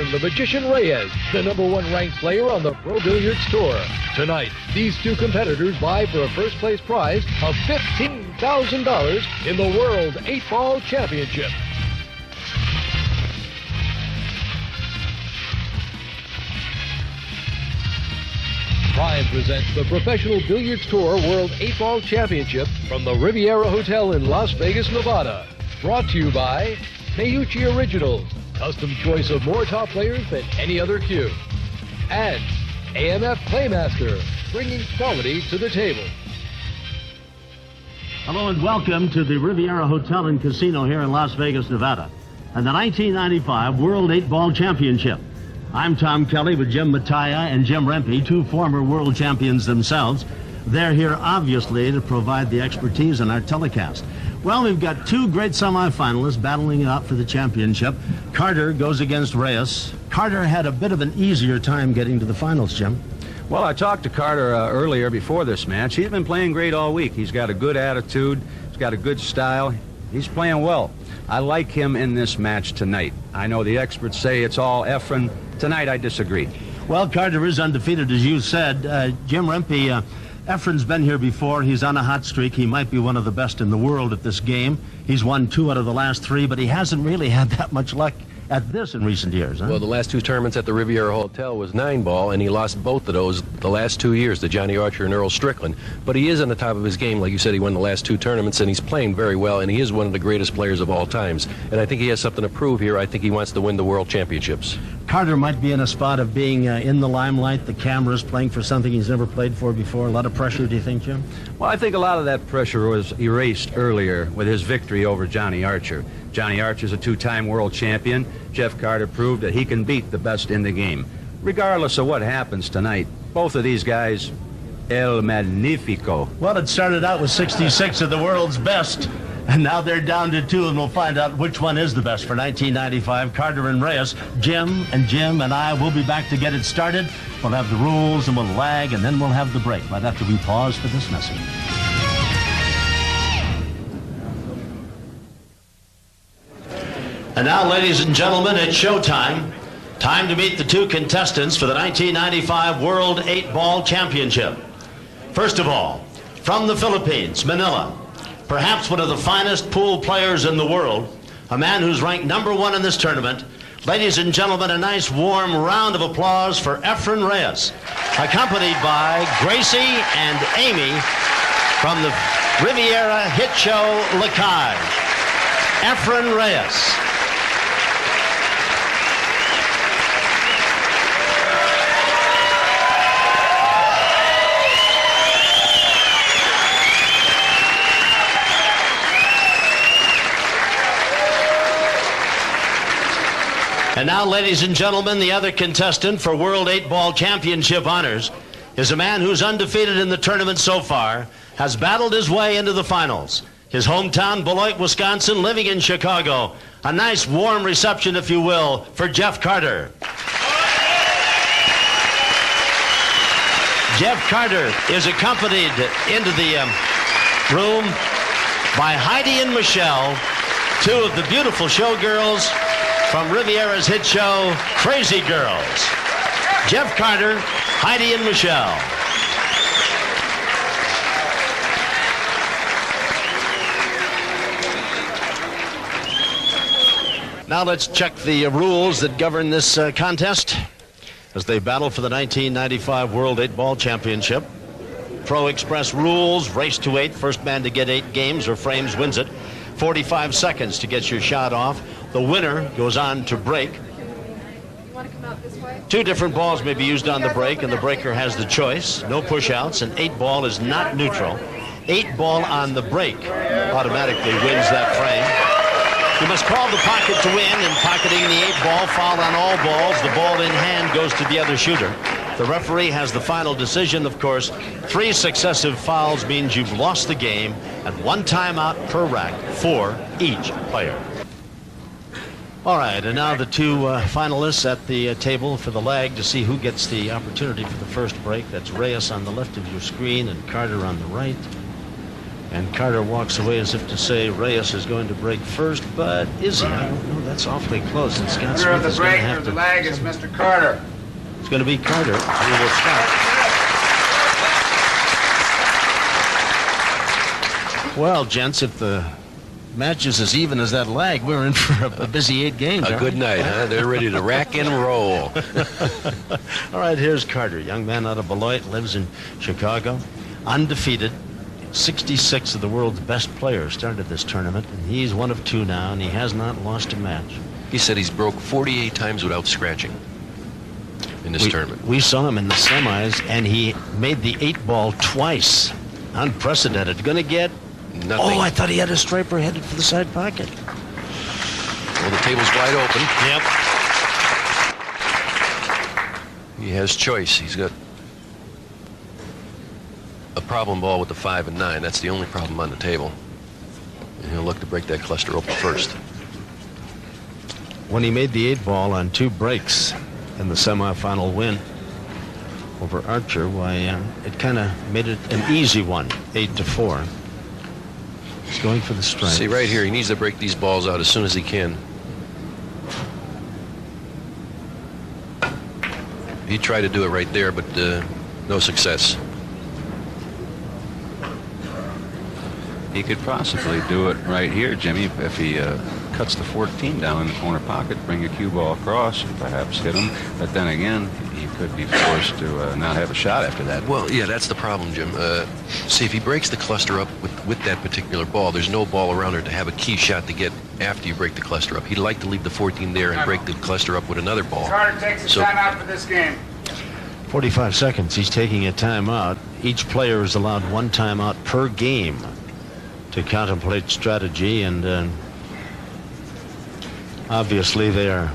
Efren the Magician Reyes, the #1 ranked player on the Pro Billiards Tour. Tonight, these two competitors vie for a first-place prize of $15,000 in the World 8-Ball Championship. Prime presents the Professional Billiards Tour World 8-Ball Championship from the Riviera Hotel in Las Vegas, Nevada. Brought to you by Meucci Originals, custom choice of more top players than any other cue. And AMF Playmaster, bringing quality to the table. Hello and welcome to the Riviera Hotel and Casino here in Las Vegas, Nevada, and the 1995 World 8-Ball Championship. I'm Tom Kelly with Jim Mattia and Jim Rempe, two former world champions themselves. They're here, obviously, to provide the expertise in our telecast. Well, we've got two great semifinalists battling it out for the championship. Carter goes against Reyes. Carter had a bit of an easier time getting to the finals, Jim. Well, I talked to Carter earlier before this match. He's been playing great all week. He's got a good attitude. He's got a good style. He's playing well. I like him in this match tonight. I know the experts say it's all Efren. Tonight, I disagree. Well, Carter is undefeated, as you said. Jim Rempe, Efren's been here before. He's on a hot streak. He might be one of the best in the world at this game. He's won 2 out of the last 3, but he hasn't really had that much luck at this in recent years, huh? Well, the last 2 tournaments at the Riviera Hotel was 9-ball, and he lost both of those the last 2 years to Johnny Archer and Earl Strickland. But he is on the top of his game. Like you said, he won the last 2 tournaments, and he's playing very well, and he is one of the greatest players of all times. And I think he has something to prove here. I think he wants to win the World Championships. Carter might be in a spot of being in the limelight. The camera's playing for something he's never played for before. A lot of pressure, do you think, Jim? Well, I think a lot of that pressure was erased earlier with his victory over Johnny Archer. Johnny Archer's a 2-time world champion. Jeff Carter proved that he can beat the best in the game. Regardless of what happens tonight, both of these guys, El Magnifico. Well, it started out with 66 of the world's best, and now they're down to 2, and we'll find out which one is the best for 1995, Carter and Reyes. Jim and I will be back to get it started. We'll have the rules, and we'll lag, and then we'll have the break right after we pause for this message. And now, ladies and gentlemen, it's showtime. Time to meet the 2 contestants for the 1995 World 8-Ball Championship. First of all, from the Philippines, Manila, perhaps one of the finest pool players in the world, a man who's ranked #1 in this tournament. Ladies and gentlemen, a nice warm round of applause for Efren Reyes, accompanied by Gracie and Amy from the Riviera hit show La Cage. Efren Reyes. And now, ladies and gentlemen, the other contestant for World 8-Ball Championship honors is a man who's undefeated in the tournament so far, has battled his way into the finals. His hometown, Beloit, Wisconsin, living in Chicago. A nice warm reception, if you will, for Jeff Carter. Jeff Carter is accompanied into the room by Heidi and Michelle, 2 of the beautiful showgirls from Riviera's hit show, Crazy Girls. Jeff Carter, Heidi and Michelle. Now let's check the rules that govern this contest as they battle for the 1995 World 8-Ball Championship. Pro Express rules, race to 8, first man to get 8 games or frames wins it. 45 seconds to get your shot off. The winner goes on to break. You want to come out this way? 2 different balls may be used on the break, and the breaker has the choice. No push-outs, and 8-ball is not neutral. 8-ball on the break automatically wins that frame. You must call the pocket to win, and pocketing the 8-ball, foul on all balls. The ball in hand goes to the other shooter. The referee has the final decision, of course. 3 successive fouls means you've lost the game, and 1 timeout per rack for each player. All right, and now the 2 finalists at the table for the lag to see who gets the opportunity for the first break. That's Reyes on the left of your screen and Carter on the right. And Carter walks away as if to say Reyes is going to break first, but is he? I don't know. That's awfully close. And Scott Smith is going to have to... The leg is Mr. Carter. It's going to be Carter who will stop. Well, gents, if the match is as even as that lag, we're in for a busy 8 games. A good night, huh? They're ready to rack and roll. All right, here's Carter, young man out of Beloit, lives in Chicago, undefeated. 66 of the world's best players started this tournament, and he's one of 2 now, and he has not lost a match. He said he's broke 48 times without scratching in this tournament. We saw him in the semis, and he made the 8-ball twice. Unprecedented. Going to get... Nothing. Oh, I thought he had a striper headed for the side pocket. Well, the table's wide open. Yep. He has choice. He's got a problem ball with the 5 and 9. That's the only problem on the table. And he'll look to break that cluster open first. When he made the 8-ball on 2 breaks in the semifinal win over Archer, why, it kind of made it an easy one, 8-4. He's going for the strike. See, right here, he needs to break these balls out as soon as he can. He tried to do it right there, but no success. He could possibly do it right here, Jimmy, if he cuts the 14 down in the corner pocket, bring a cue ball across, and perhaps hit him. But then again, he could be forced to not have a shot after that. Well, yeah, that's the problem, Jim. See, if he breaks the cluster up with that particular ball, there's no ball around there to have a key shot to get after you break the cluster up. He'd like to leave the 14 there and break the cluster up with another ball. Carter takes a timeout for this game. 45 seconds. He's taking a timeout. Each player is allowed 1 timeout per game to contemplate strategy, and obviously they are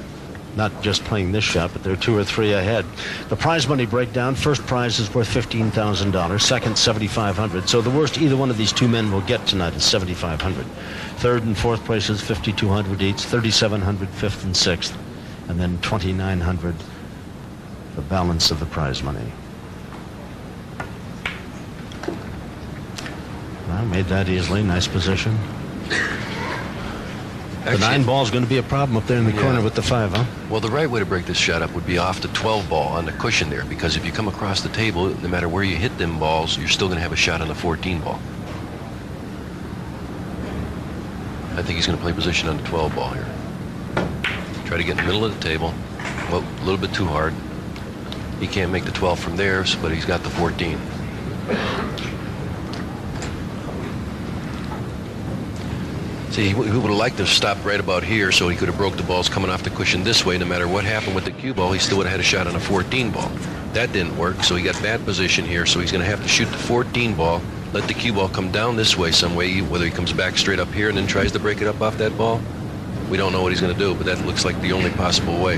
not just playing this shot, but they're 2 or 3 ahead. The prize money breakdown: first prize is worth $15,000, second $7,500. So the worst either one of these 2 men will get tonight is $7,500. Third and fourth places $5,200 each, $3,700 fifth and sixth, and then $2,900 the balance of the prize money. Well, made that easily. Nice position. The 9-ball is going to be a problem up there in the corner with the 5, huh? Well, the right way to break this shot up would be off the 12-ball on the cushion there, because if you come across the table, no matter where you hit them balls, you're still going to have a shot on the 14-ball. I think he's going to play position on the 12-ball here. Try to get in the middle of the table. Well, a little bit too hard. He can't make the 12 from there, but he's got the 14. See, he would have liked to stop right about here so he could have broke the balls coming off the cushion this way. No matter what happened with the cue ball, he still would have had a shot on a 14 ball. That didn't work, so he got bad position here, so he's going to have to shoot the 14 ball, let the cue ball come down this way some way, whether he comes back straight up here and then tries to break it up off that ball. We don't know what he's going to do, but that looks like the only possible way.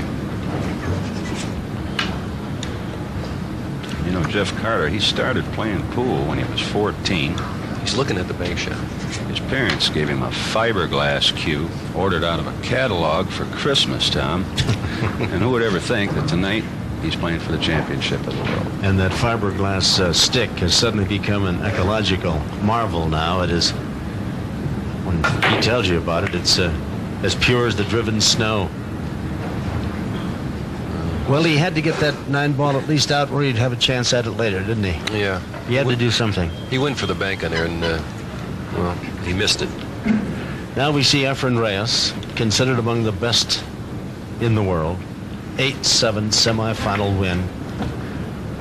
You know, Jeff Carter, he started playing pool when he was 14. He's looking at the bank shot. His parents gave him a fiberglass cue, ordered out of a catalog for Christmas, Tom. And who would ever think that tonight he's playing for the championship of the world? And that fiberglass stick has suddenly become an ecological marvel now. It is, when he tells you about it, it's as pure as the driven snow. Well, he had to get that 9-ball at least out where he'd have a chance at it later, didn't he? Yeah. He had to do something. He went for the bank on there, and, well, he missed it. Now we see Efren Reyes, considered among the best in the world. 8-7 semifinal win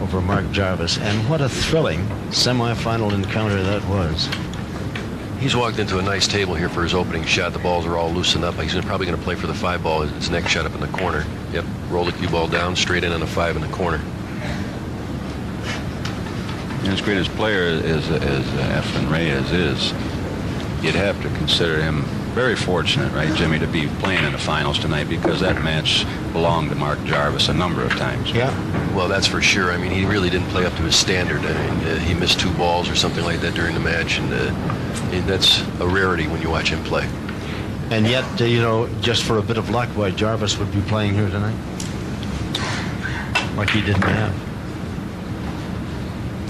over Mark Jarvis. And what a thrilling semifinal encounter that was. He's walked into a nice table here for his opening shot. The balls are all loosened up. He's probably going to play for the 5-ball. His next shot up in the corner. Yep, roll the cue ball down, straight in on a 5 in the corner. And as great as player as Efren Reyes is, you'd have to consider him very fortunate, right, Jimmy, to be playing in the finals tonight, because that match belonged to Mark Jarvis a number of times. Yeah. Well, that's for sure. I mean, he really didn't play up to his standard. I mean, he missed 2 balls or something like that during the match, and that's a rarity when you watch him play. And yet, you know, just for a bit of luck, why Jarvis would be playing here tonight? Like he didn't have.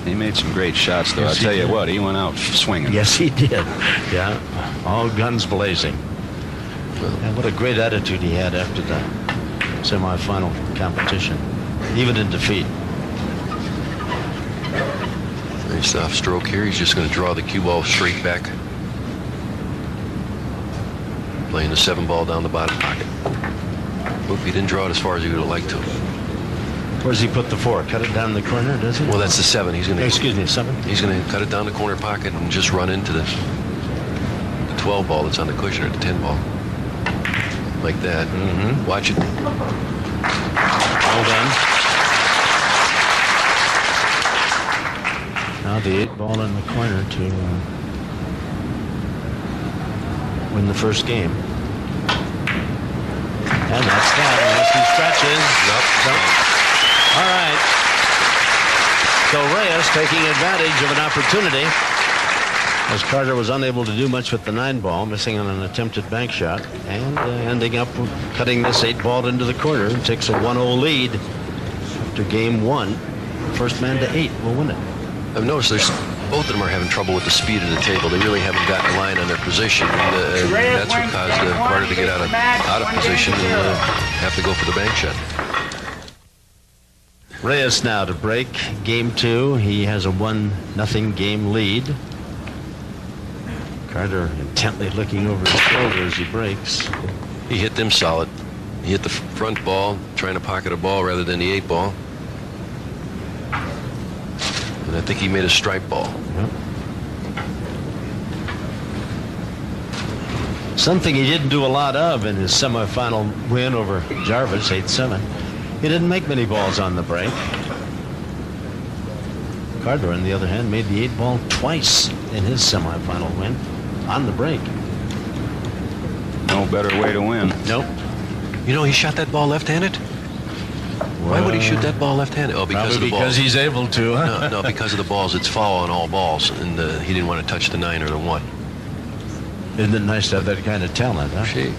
He made some great shots, though. Yes, I'll tell he you did. what, he went out swinging. Yes, he did. Yeah, all guns blazing. And what a great attitude he had after the semifinal competition, even in defeat. Nice off stroke here. He's just going to draw the cue ball straight back. Playing the 7-ball down the bottom pocket. Oop, he didn't draw it as far as he would have liked to. Where does he put the 4? Cut it down the corner, does he? Well, that's the 7. He's going to. Excuse me, 7. He's going to cut it down the corner pocket and just run into the 12 ball that's on the cushion, or the 10 ball. Like that. Watch it. Well done. Now the 8 ball in the corner to win the first game. And that's that, unless he stretches. Nope. All right. So Reyes taking advantage of an opportunity, as Carter was unable to do much with the 9 ball, missing on an attempted bank shot, and ending up cutting this 8 ball into the corner. Takes a 1-0 lead after game 1. First man to 8 will win it. I've noticed both of them are having trouble with the speed of the table. They really haven't gotten a line on their position, and that's what caused Carter to get out of position and have to go for the bank shot. Reyes now to break game 2. He has a 1-0 game lead. Carter intently looking over his shoulder as he breaks. He hit them solid. He hit the front ball, trying to pocket a ball rather than the 8 ball. And I think he made a stripe ball. Yep. Something he didn't do a lot of in his semifinal win over Jarvis, 8-7. He didn't make many balls on the break. Carter, on the other hand, made the 8 ball twice in his semifinal win on the break. No better way to win. Nope. You know, he shot that ball left-handed? Why would he shoot that ball left-handed? Oh, because of the balls. Because he's able to. Huh? No, because of the balls. It's foul on all balls, and he didn't want to touch the 9 or the 1. Isn't it nice to have that kind of talent, huh? Gee.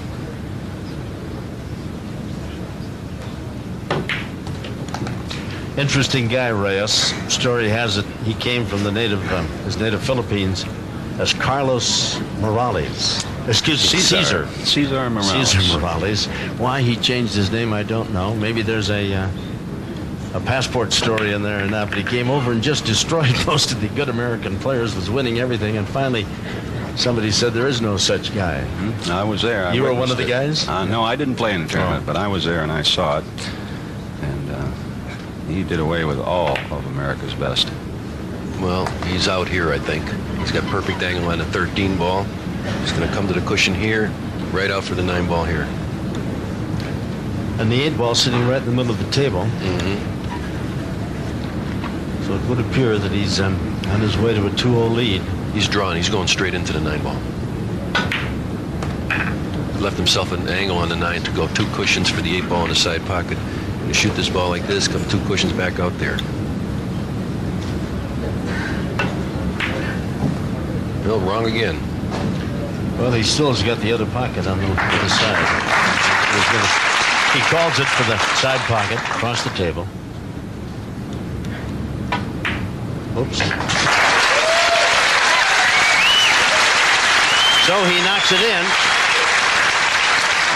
Interesting guy, Reyes. Story has it he came from the his native Philippines as Carlos Morales. Excuse me, Caesar. Cesar Morales. Cesar Morales. Why he changed his name, I don't know. Maybe there's a passport story in there or not, but he came over and just destroyed most of the good American players, was winning everything, and finally somebody said there is no such guy. I was there. You were one of the guys? No, I didn't play in the tournament, but I was there and I saw it. And he did away with all of America's best. Well, he's out here, I think. He's got perfect angle on a 13 ball. He's going to come to the cushion here, right out for the 9 ball here. And the 8 ball sitting right in the middle of the table. So it would appear that he's on his way to a 2-0 lead. He's drawn. He's going straight into the 9 ball. Left himself an angle on the 9 to go 2 cushions for the 8 ball in the side pocket. Going to shoot this ball like this, come 2 cushions back out there. No, wrong again. Well, he still has got the other pocket on the other side. He calls it for the side pocket across the table. Oops. So he knocks it in,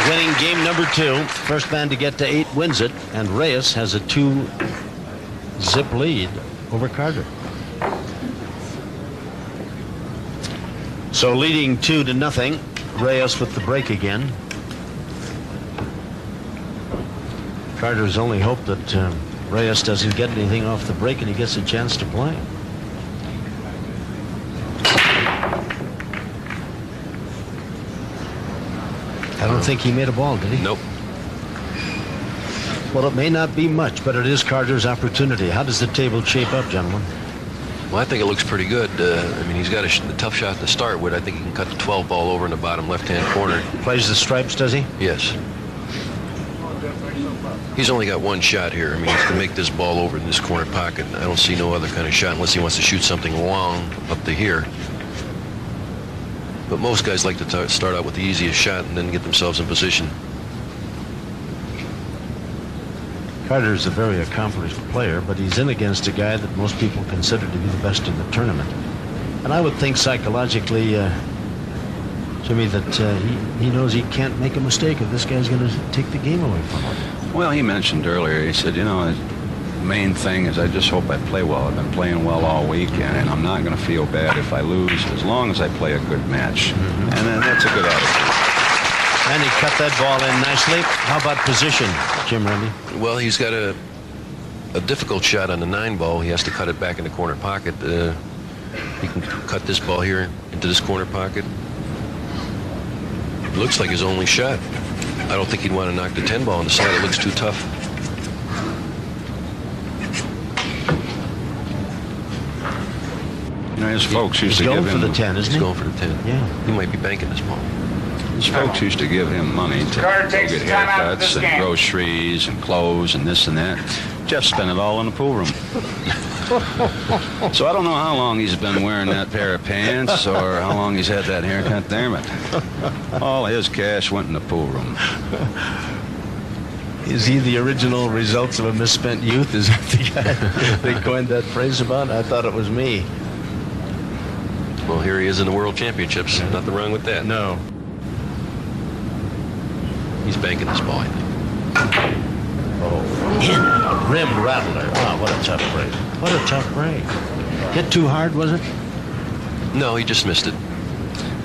winning game number 2. First man to get to 8 wins it, and Reyes has a 2-zip lead over Carter. So leading 2-0, Reyes with the break again. Carter's only hope that Reyes doesn't get anything off the break and he gets a chance to play. I don't think he made a ball, did he? Nope. Well, it may not be much, but it is Carter's opportunity. How does the table shape up, gentlemen? Well, I think it looks pretty good. I mean, he's got a tough shot to start with. I think he can cut the 12 ball over in the bottom left-hand corner. Plays the stripes, does he? Yes. He's only got 1 shot here. I mean, he's to make this ball over in this corner pocket. I don't see no other kind of shot unless he wants to shoot something long up to here. But most guys like to start out with the easiest shot and then get themselves in position. Carter's a very accomplished player, but he's in against a guy that most people consider to be the best in the tournament. And I would think psychologically, Jimmy, that he knows he can't make a mistake if this guy's going to take the game away from him. Well, he mentioned earlier, he said, you know, the main thing is I just hope I play well. I've been playing well all week, and I'm not going to feel bad if I lose as long as I play a good match. And then that's a good attitude. And he cut that ball in nicely. How about position, Jim Remby? Well, he's got a difficult shot on the 9 ball. He has to cut it back in the corner pocket. He can cut this ball here into this corner pocket. It looks like his only shot. I don't think he'd want to knock the 10 ball on the side. It looks too tough. You know, his folks used to give him... He's going for the 10, isn't he? He's going for the 10. Yeah. He might be banking this ball. His folks used to give him money to go get haircuts and groceries and clothes and this and that. Jeff spent it all in the pool room. So I don't know how long he's been wearing that pair of pants or how long he's had that haircut there, but all his cash went in the pool room. Is he the original results of a misspent youth? Is that the guy they coined that phrase about? I thought it was me. Well, here he is in the World Championships. Nothing wrong with that. No. He's banking this ball, I think. Oh, rim rattler. Oh, what a tough break. What a tough break. Hit too hard, was it? No, he just missed it.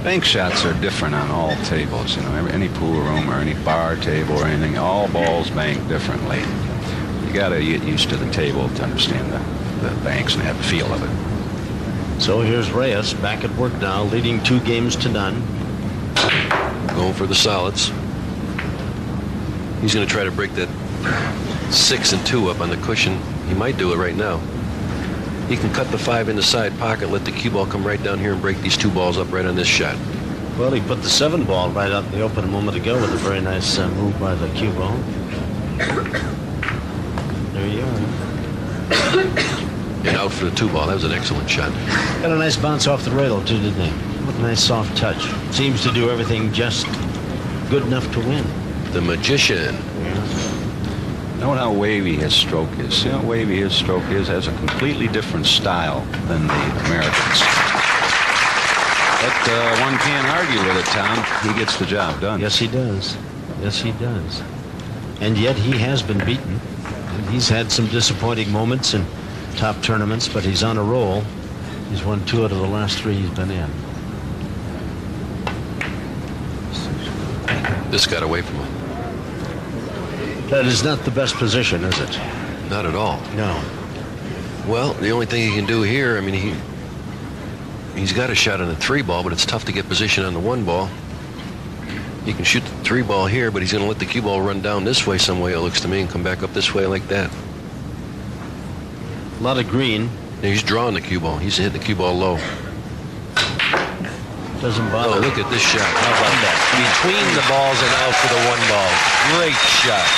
Bank shots are different on all tables. You know, any pool room or any bar table or anything, all balls bank differently. You got to get used to the table to understand the banks and have a feel of it. So here's Reyes back at work now, leading 2 games to none. Going for the solids. He's going to try to break that 6 and 2 up on the cushion. He might do it right now. He can cut the 5 in the side pocket, let the cue ball come right down here and break these 2 balls up right on this shot. Well, he put the 7 ball right out in the open a moment ago with a very nice move by the cue ball. There you are. And out for the 2 ball. That was an excellent shot. Got a nice bounce off the rail, too, didn't he? What a nice soft touch. Seems to do everything just good enough to win. The magician. Note how wavy his stroke is. See how wavy his stroke is? Has a completely different style than the Americans. But one can't argue with it, Tom. He gets the job done. Yes, he does. Yes, he does. And yet he has been beaten. And he's had some disappointing moments in top tournaments, but he's on a roll. He's won 2 out of the last 3 he's been in. This got away from him. That is not the best position, is it? Not at all. No. Well, the only thing he can do here, I mean, he's got a shot on the 3 ball, but it's tough to get position on the 1 ball. He can shoot the 3 ball here, but he's going to let the cue ball run down this way some way, it looks to me, and come back up this way like that. A lot of green. And he's drawing the cue ball. He's hitting the cue ball low. Doesn't bother. Oh, look at this shot. How about that? Between the balls and out for the 1 ball. Great shot.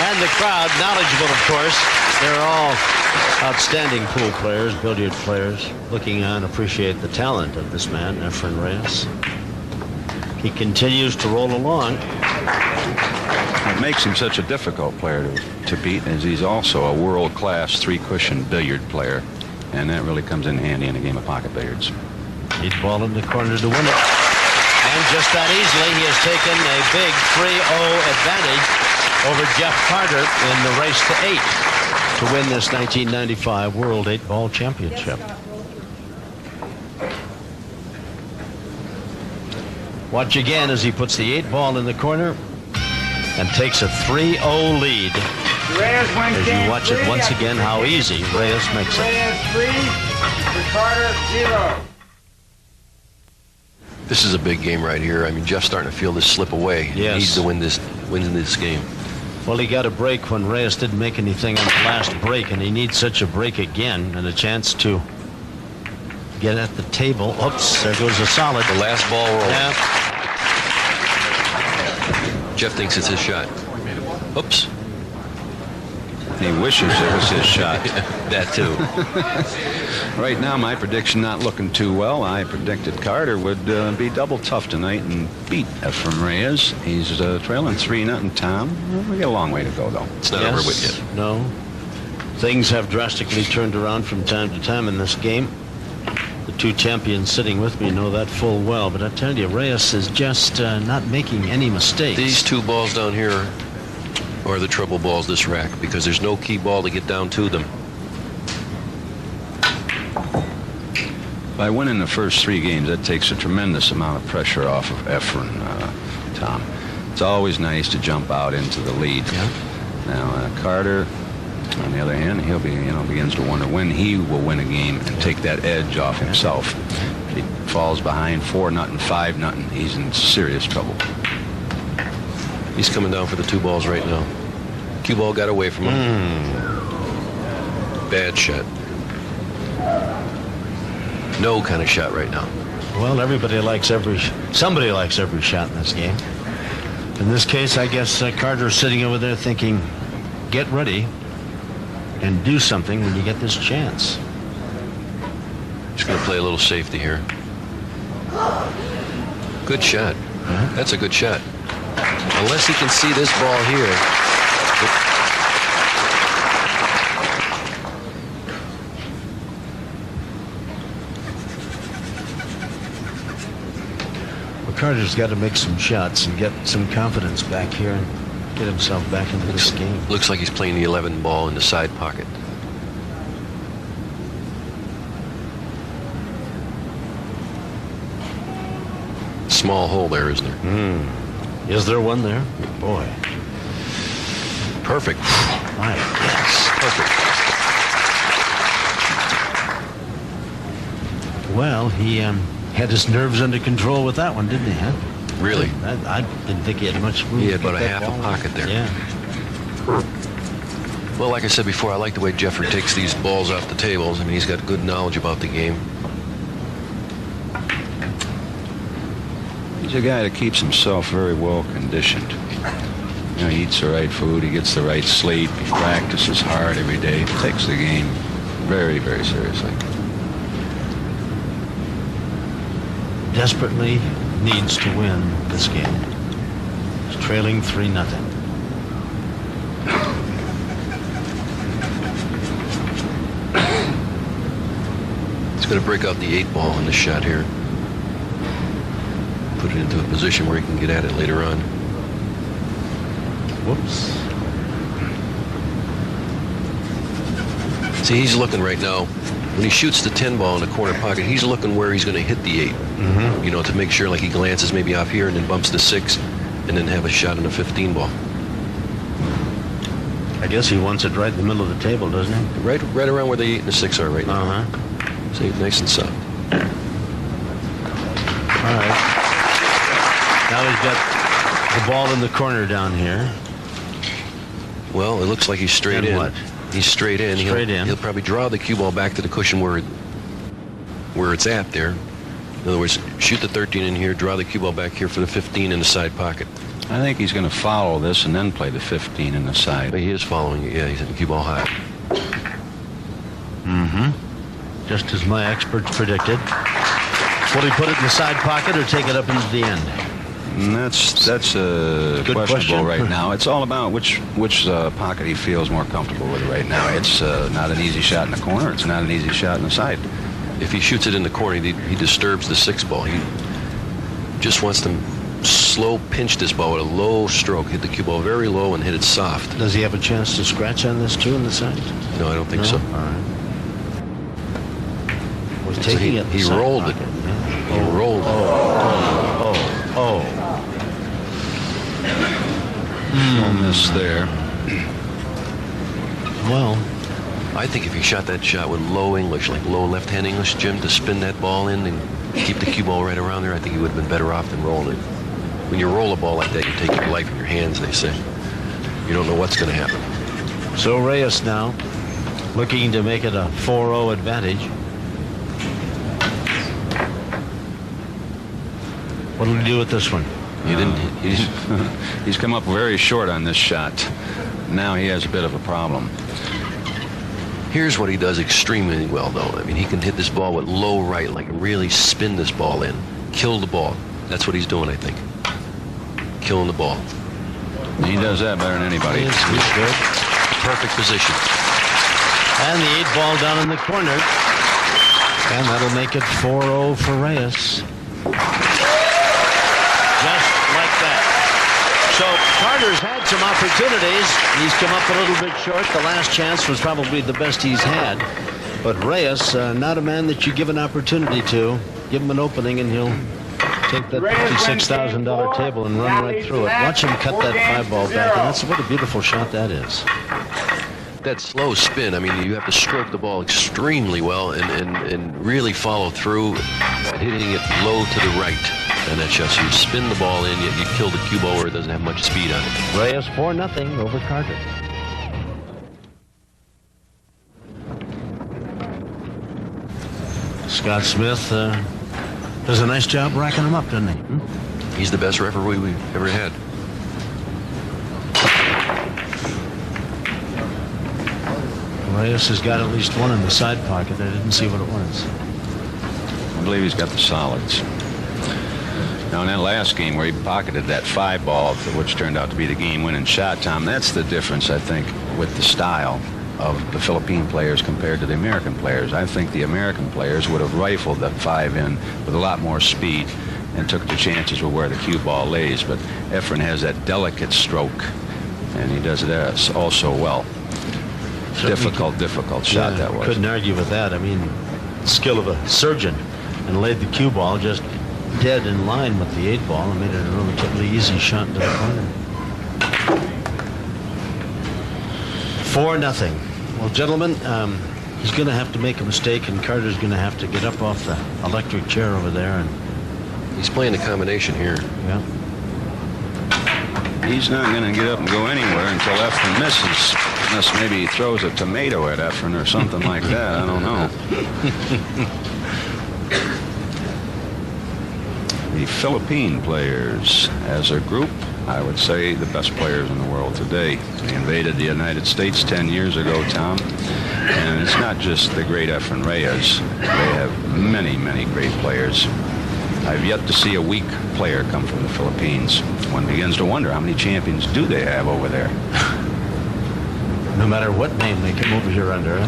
And the crowd, knowledgeable, of course. They're all outstanding pool players, billiard players, looking on, appreciate the talent of this man, Efren Reyes. He continues to roll along. What makes him such a difficult player to beat is he's also a world-class 3-cushion billiard player, and that really comes in handy in a game of pocket billiards. He'd ball in the corner to win it. And just that easily, he has taken a big 3-0 advantage over Jeff Carter in the race to 8 to win this 1995 World 8-Ball Championship. Watch again as he puts the 8 ball in the corner and takes a 3-0 lead. As you watch it once again, how easy Reyes makes it. Reyes 3, Mr. Carter 0. This is a big game right here. I mean, Jeff's starting to feel this slip away. He needs to win this game. Well, he got a break when Reyes didn't make anything on the last break, and he needs such a break again and a chance to get at the table. Oops, there goes a solid. The last ball roll. Yeah. Jeff thinks it's his shot. Oops. He wishes it was his shot. That too. Right now, my prediction not looking too well. I predicted Carter would be double tough tonight and beat Efren Reyes. He's trailing 3-0, Tom. We got a long way to go, though. It's not over with yet. No. Things have drastically turned around from time to time in this game. The two champions sitting with me know that full well, but I tell you, Reyes is just not making any mistakes. These two balls down here are the trouble balls this rack, because there's no key ball to get down to them. By winning the first 3 games, that takes a tremendous amount of pressure off of Efren, Tom. It's always nice to jump out into the lead. Yeah. Now, Carter, on the other hand, he'll be, begins to wonder when he will win a game and take that edge off himself. If he falls behind 4-0, 5-0, he's in serious trouble. He's coming down for the 2 balls right now. Cue ball got away from him. Bad shot. No kind of shot right now. Well, somebody likes every shot in this game. In this case, I guess Carter's sitting over there thinking, get ready and do something when you get this chance. He's going to play a little safety here. Good shot. That's a good shot. Unless he can see this ball here. Well, Carter's got to make some shots and get some confidence back here and get himself back into this game. Looks like he's playing the 11 ball in the side pocket. Small hole there, isn't there? Is there one there? Boy. Perfect. My, yes. Perfect. Well, he had his nerves under control with that one, didn't he? Huh? Really? I didn't think he had much room. He to had about get a that half a ball. pocket there. Yeah. Well, like I said before, I like the way Jeffrey takes these balls off the tables. I mean, he's got good knowledge about the game. He's a guy that keeps himself very well conditioned. He eats the right food, he gets the right sleep, he practices hard every day, takes the game very, very seriously. Desperately needs to win this game. He's trailing 3-0. He's going to break out the 8 ball in this shot here. Put it into a position where he can get at it later on. Whoops. See, he's looking right now. When he shoots the 10 ball in the corner pocket, he's looking where he's going to hit the 8. To make sure, like, he glances maybe off here and then bumps the 6 and then have a shot on the 15 ball. I guess he wants it right in the middle of the table, doesn't he? Right around where the 8 and the 6 are right now. See, nice and soft. All right. Now he's got the ball in the corner down here. Well, it looks like he's straight And in. what? He's straight in. He'll probably draw the cue ball back to the cushion where it's at there. In other words, shoot the 13 in here, draw the cue ball back here for the 15 in the side pocket. I think he's going to follow this and then play the 15 in the side. But he is following it. Yeah, he's hitting the cue ball high. Just as my experts predicted. Will he put it in the side pocket or take it up into the end? And that's Good questionable question. right now. It's all about which pocket he feels more comfortable with right now. It's not an easy shot in the corner. It's not an easy shot in the side. If he shoots it in the corner, he disturbs the 6 ball. He just wants to slow pinch this ball with a low stroke. Hit the cue ball very low and hit it soft. Does he have a chance to scratch on this too in the side? No, I don't think so. All right. Was So taking it. he rolled it. Yeah. He rolled it. Oh. No miss there. Well, I think if he shot that shot with low English, like low left-hand English, Jim, to spin that ball in and keep the cue ball right around there, I think he would have been better off than rolling it. When you roll a ball like that, you take your life in your hands, they say. You don't know what's going to happen. so Reyes now looking to make it a 4-0 advantage. What will he do with this one? He didn't. He's come up very short on this shot. Now he has a bit of a problem. Here's what he does extremely well, though. I mean, he can hit this ball with low right, like really spin this ball in, kill the ball. That's what he's doing, I think. Killing the ball. He does that better than anybody. He's good. Perfect position. And the 8-ball down in the corner. And that'll make it 4-0 for Reyes. Just like that. So Carter's had some opportunities. He's come up a little bit short. The last chance was probably the best he's had. But Reyes, not a man that you give an opportunity to. Give him an opening and he'll take that $56,000 table and run right through it. Watch him cut that 5-ball back. And that's what a beautiful shot that is. That slow spin, I mean, you have to stroke the ball extremely well and really follow through, hitting it low to the right. And that's just, you spin the ball in, yet you kill the cue ball where it doesn't have much speed on it. Reyes 4-0 over Carter. Scott Smith does a nice job racking them up, doesn't he? He's the best referee we've ever had. Reyes has got at least one in the side pocket. I didn't see what it was. I believe he's got the solids. Now, in that last game where he pocketed that 5-ball, which turned out to be the game-winning shot, Tom, that's the difference, I think, with the style of the Philippine players compared to the American players. I think the American players would have rifled that 5 in with a lot more speed and took the chances with where the cue ball lays. But Efren has that delicate stroke, and he does it also well. Difficult shot that was. Couldn't argue with that. I mean, skill of a surgeon, and laid the cue ball just dead in line with the 8-ball and made it a relatively easy shot into the corner. 4-0. Well, gentlemen, he's going to have to make a mistake, and Carter's going to have to get up off the electric chair over there. And he's playing a combination here. Yeah. He's not going to get up and go anywhere until Efren misses. Unless maybe he throws a tomato at Efren or something like that. I don't know. The Philippine players, as a group, I would say the best players in the world today. They invaded the United States 10 years ago, Tom. And it's not just the great Efren Reyes. They have many, many great players. I've yet to see a weak player come from the Philippines. One begins to wonder how many champions do they have over there. No matter what name they come over here under. Oh,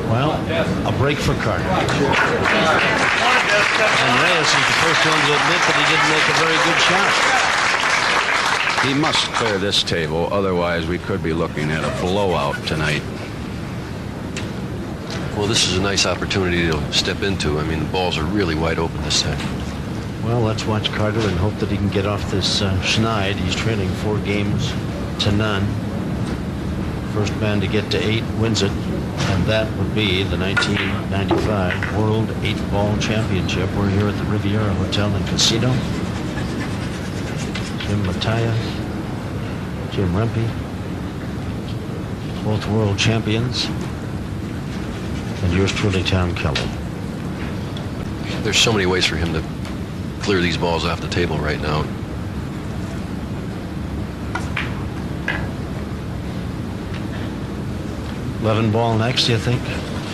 wow. Well, a break for Carter. And Reyes is the first one to admit that he didn't make a very good shot. He must clear this table, otherwise we could be looking at a blowout tonight. Well, this is a nice opportunity to step into. I mean, the balls are really wide open this set. Well, let's watch Carter and hope that he can get off this schneid. He's trailing 4 games to none. First man to get to 8 wins it. And that would be the 1995 World 8-Ball Championship. We're here at the Riviera Hotel and Casino. Jim Mattia, Jim Rempe, both world champions. And yours truly, Tom Kelly. There's so many ways for him to clear these balls off the table right now. $11 next, do you think?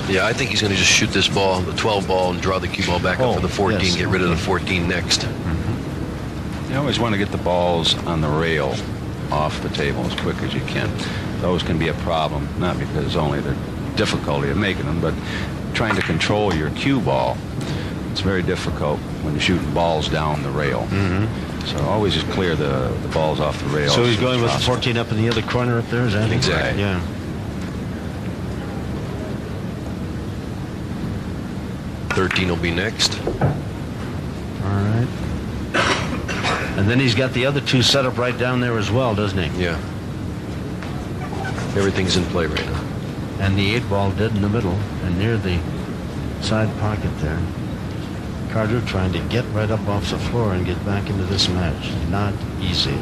Yeah, I think he's going to just shoot this ball, the 12 ball, and draw the cue ball back up for the 14, yes. Get rid of the 14 next. Mm-hmm. You always want to get the balls on the rail off the table as quick as you can. Those can be a problem, not because only the difficulty of making them, but trying to control your cue ball. It's very difficult when you're shooting balls down the rail. Mm-hmm. So always just clear the balls off the rail. So he's going with the 14 up in the other corner up there, is that exactly? Right? Yeah. 13 will be next. All right. And then he's got the other 2 set up right down there as well, doesn't he? Yeah. Everything's in play right now. And the 8-ball dead in the middle and near the side pocket there. Carter trying to get right up off the floor and get back into this match. Not easy.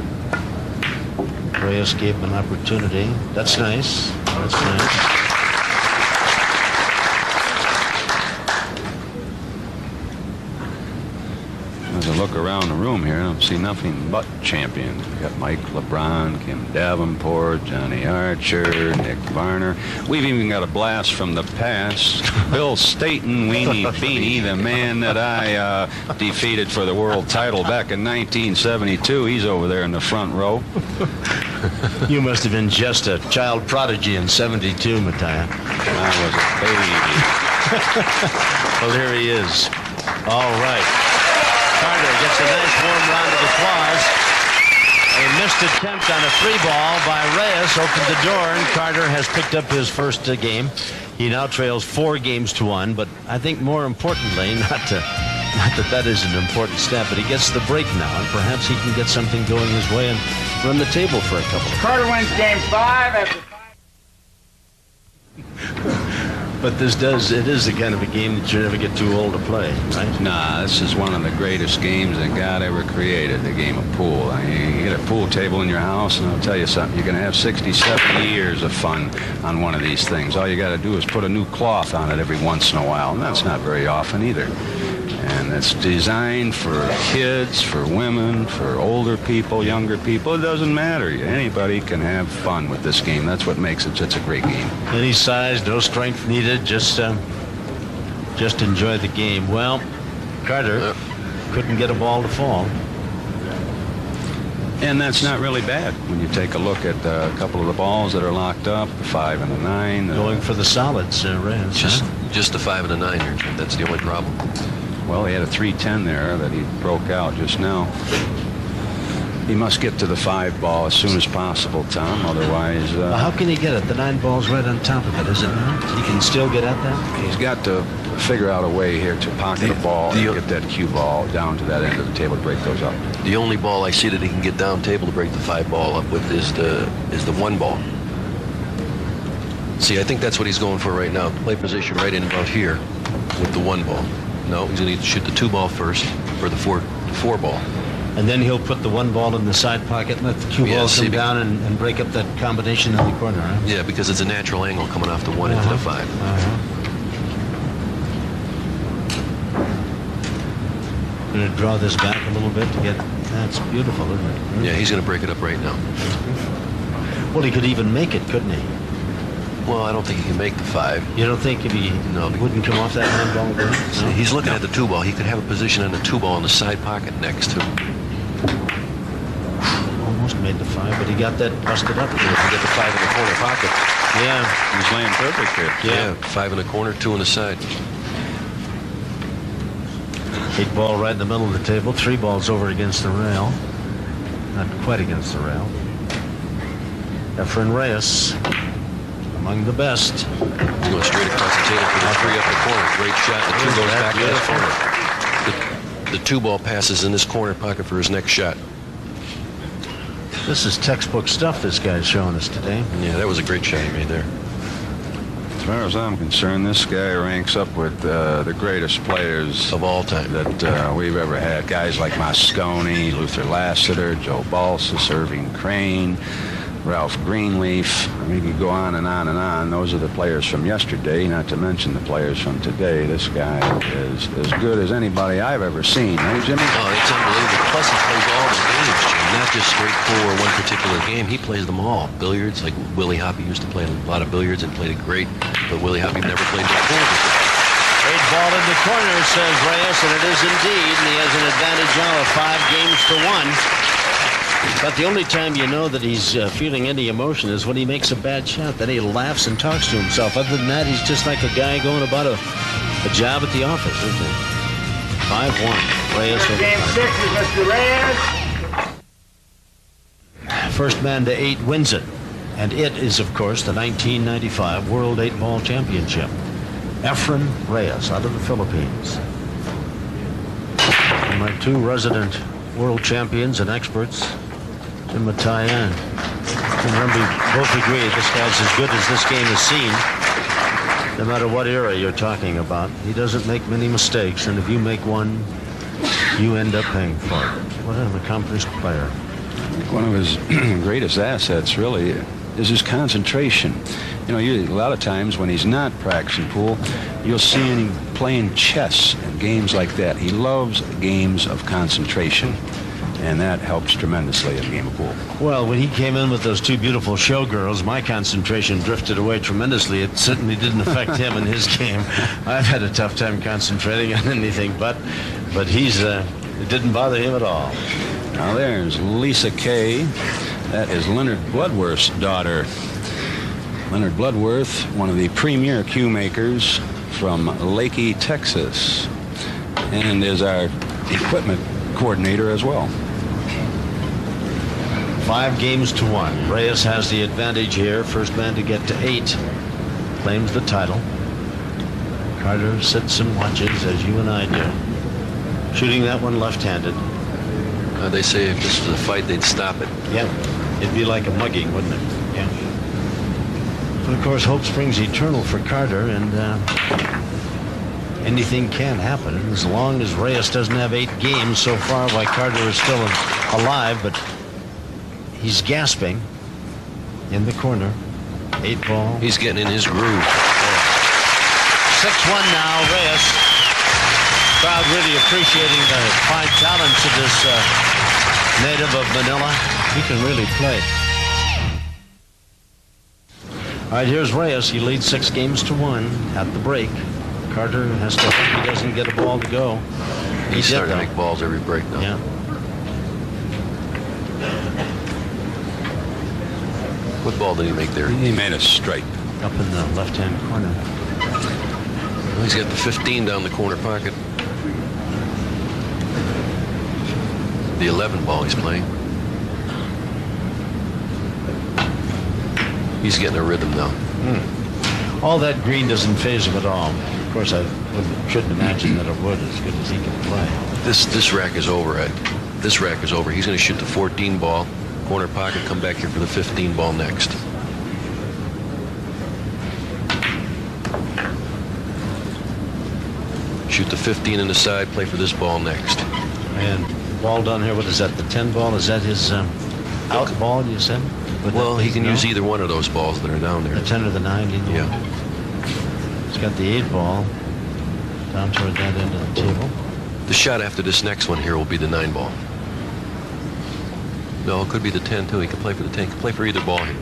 Reyes gave him an opportunity. That's nice. That's nice. There's a look around the room here, I don't see nothing but champions. We got Mike LeBron, Kim Davenport, Johnny Archer, Nick Varner. We've even got a blast from the past. Bill Staten, Weenie Beanie, the man that I defeated for the world title back in 1972. He's over there in the front row. You must have been just a child prodigy in 72, Matthias. I was a baby. Well, here he is. All right. Carter gets a nice warm round of applause. A missed attempt on a 3-ball by Reyes opened the door, and Carter has picked up his first game. He now trails 4-1, but I think more importantly, not that is an important step, but he gets the break now, and perhaps he can get something going his way and run the table for a couple of Carter wins game 5 after 5. But it is the kind of a game that you never get too old to play, right? Nah, this is one of the greatest games that God ever created, the game of pool. I mean, you get a pool table in your house, and I'll tell you something, you're going to have 60, 70 years of fun on one of these things. All you got to do is put a new cloth on it every once in a while, and that's not very often either. And it's designed for kids, for women, for older people, younger people. It doesn't matter. Anybody can have fun with this game. That's what makes it such a great game. Any size, no strength needed. Just enjoy the game. Well, Carter couldn't get a ball to fall. And that's not really bad when you take a look at a couple of the balls that are locked up, the 5 and the 9. Going for the solids, Reyes. Just the 5 and the 9 here, Jim. That's the only problem. Well, he had a 310 there that he broke out just now. He must get to the 5 ball as soon as possible, Tom. Otherwise, well, how can he get it? The 9 ball's right on top of it, is it not? He can still get at that? he's got to figure out a way here to pocket the ball and get that cue ball down to that end of the table to break those up. The only ball I see that he can get down table to break the 5 ball up with is the 1 ball. See, I think that's what he's going for right now. Play position right in about here with the 1 ball. No, he's going to need to shoot the 2 ball first for the 4 ball. And then he'll put the 1 ball in the side pocket and let the 2 ball come down and break up that combination in the corner, huh? Yeah, because it's a natural angle coming off the 1 into the 5. Going to draw this back a little bit to get... That's beautiful, isn't it? Yeah, he's going to break it up right now. Well, he could even make it, couldn't he? Well, I don't think he can make the 5. You don't think if he wouldn't come off that 9 ball again? No. He's looking at the 2 ball. He could have a position on the 2 ball in the side pocket next to. Almost made the 5, but he got that busted up. If he get the 5 in the corner pocket. Yeah. He's laying perfect here. Yeah, 5 in the corner, 2 in the side. 8 ball right in the middle of the table. 3 balls over against the rail. Not quite against the rail. Efren Reyes. Among the best. He's going straight across the table for the 3 up the corner. Great shot. The 2 goes back in his corner. The 2 ball passes in this corner pocket for his next shot. This is textbook stuff this guy's showing us today. Yeah, that was a great shot he made there. As far as I'm concerned, this guy ranks up with the greatest players of all time that we've ever had. Guys like Moscone, Luther Lassiter, Joe Balsas, Irving Crane, Ralph Greenleaf. I mean, you could go on and on and on. Those are the players from yesterday, not to mention the players from today. This guy is as good as anybody I've ever seen. Hey, Jimmy? Oh, it's unbelievable. Plus, he plays all the games, Jim. Not just straight pool or one particular game. He plays them all. Billiards, like Willie Hoppe used to play a lot of billiards and played it great. But Willie Hoppe never played the pool before. 8 ball in the corner, says Reyes, and it is indeed. And he has an advantage now of 5 games to 1. But the only time you know that he's feeling any emotion is when he makes a bad shot. Then he laughs and talks to himself. Other than that, he's just like a guy going about a job at the office, isn't he? 5-1. Reyes over Game 6 is Mr. Reyes. First man to 8 wins it. And it is, of course, the 1995 World 8-Ball Championship. Efren Reyes out of the Philippines. And my 2 resident world champions and experts, Jim Mattia and remember, both agree this guy's as good as this game has seen, no matter what era you're talking about. He doesn't make many mistakes, and if you make one, you end up paying for it. What an accomplished player. One of his greatest assets, really, is his concentration. You know, a lot of times when he's not practicing pool, you'll see him playing chess and games like that. He loves games of concentration, and that helps tremendously in a game of pool. Well, when he came in with those two beautiful showgirls, my concentration drifted away tremendously. It certainly didn't affect him in his game. I've had a tough time concentrating on anything, but he's it didn't bother him at all. Now there's Lisa Kay. That is Leonard Bloodworth's daughter. Leonard Bloodworth, one of the premier cue makers from Lakey, Texas, and is our equipment coordinator as well. 5 games to 1. Reyes has the advantage here. First man to get to 8 claims the title. Carter sits and watches, as you and I do. Shooting that one left-handed. They say if this was a fight, they'd stop it. Yeah, it'd be like a mugging, wouldn't it? Yeah. But of course, hope springs eternal for Carter, and anything can happen as long as Reyes doesn't have 8 games so far. Why Carter is still alive, but he's gasping in the corner. 8 ball. He's getting in his groove. 6-1 now, Reyes. Crowd really appreciating the fine talents of this native of Manila. He can really play. All right, here's Reyes. He leads 6 games to 1 at the break. Carter has to hope he doesn't get a ball to go. He's starting to make balls every break now. Yeah. What ball did he make there? He made a strike. Up in the left-hand corner. Well, he's got the 15 down the corner pocket. The 11 ball he's playing. He's getting a rhythm now. All that green doesn't phase him at all. Of course, I shouldn't imagine that it would, as good as he can play. This rack is over, Ed. This rack is over. He's going to shoot the 14 ball, corner pocket, come back here for the 15 ball next. Shoot the 15 in the side, play for this ball next. And ball down here, what is that, the 10 ball? Is that his out ball, you said? Well, he can use either one of those balls that are down there. The 10 or the 9, either Yeah. one. He's got the 8 ball down toward that end of the table. The shot after this next one here will be the 9 ball. No, it could be the 10 too. He can play for the 10. He can play for either ball here.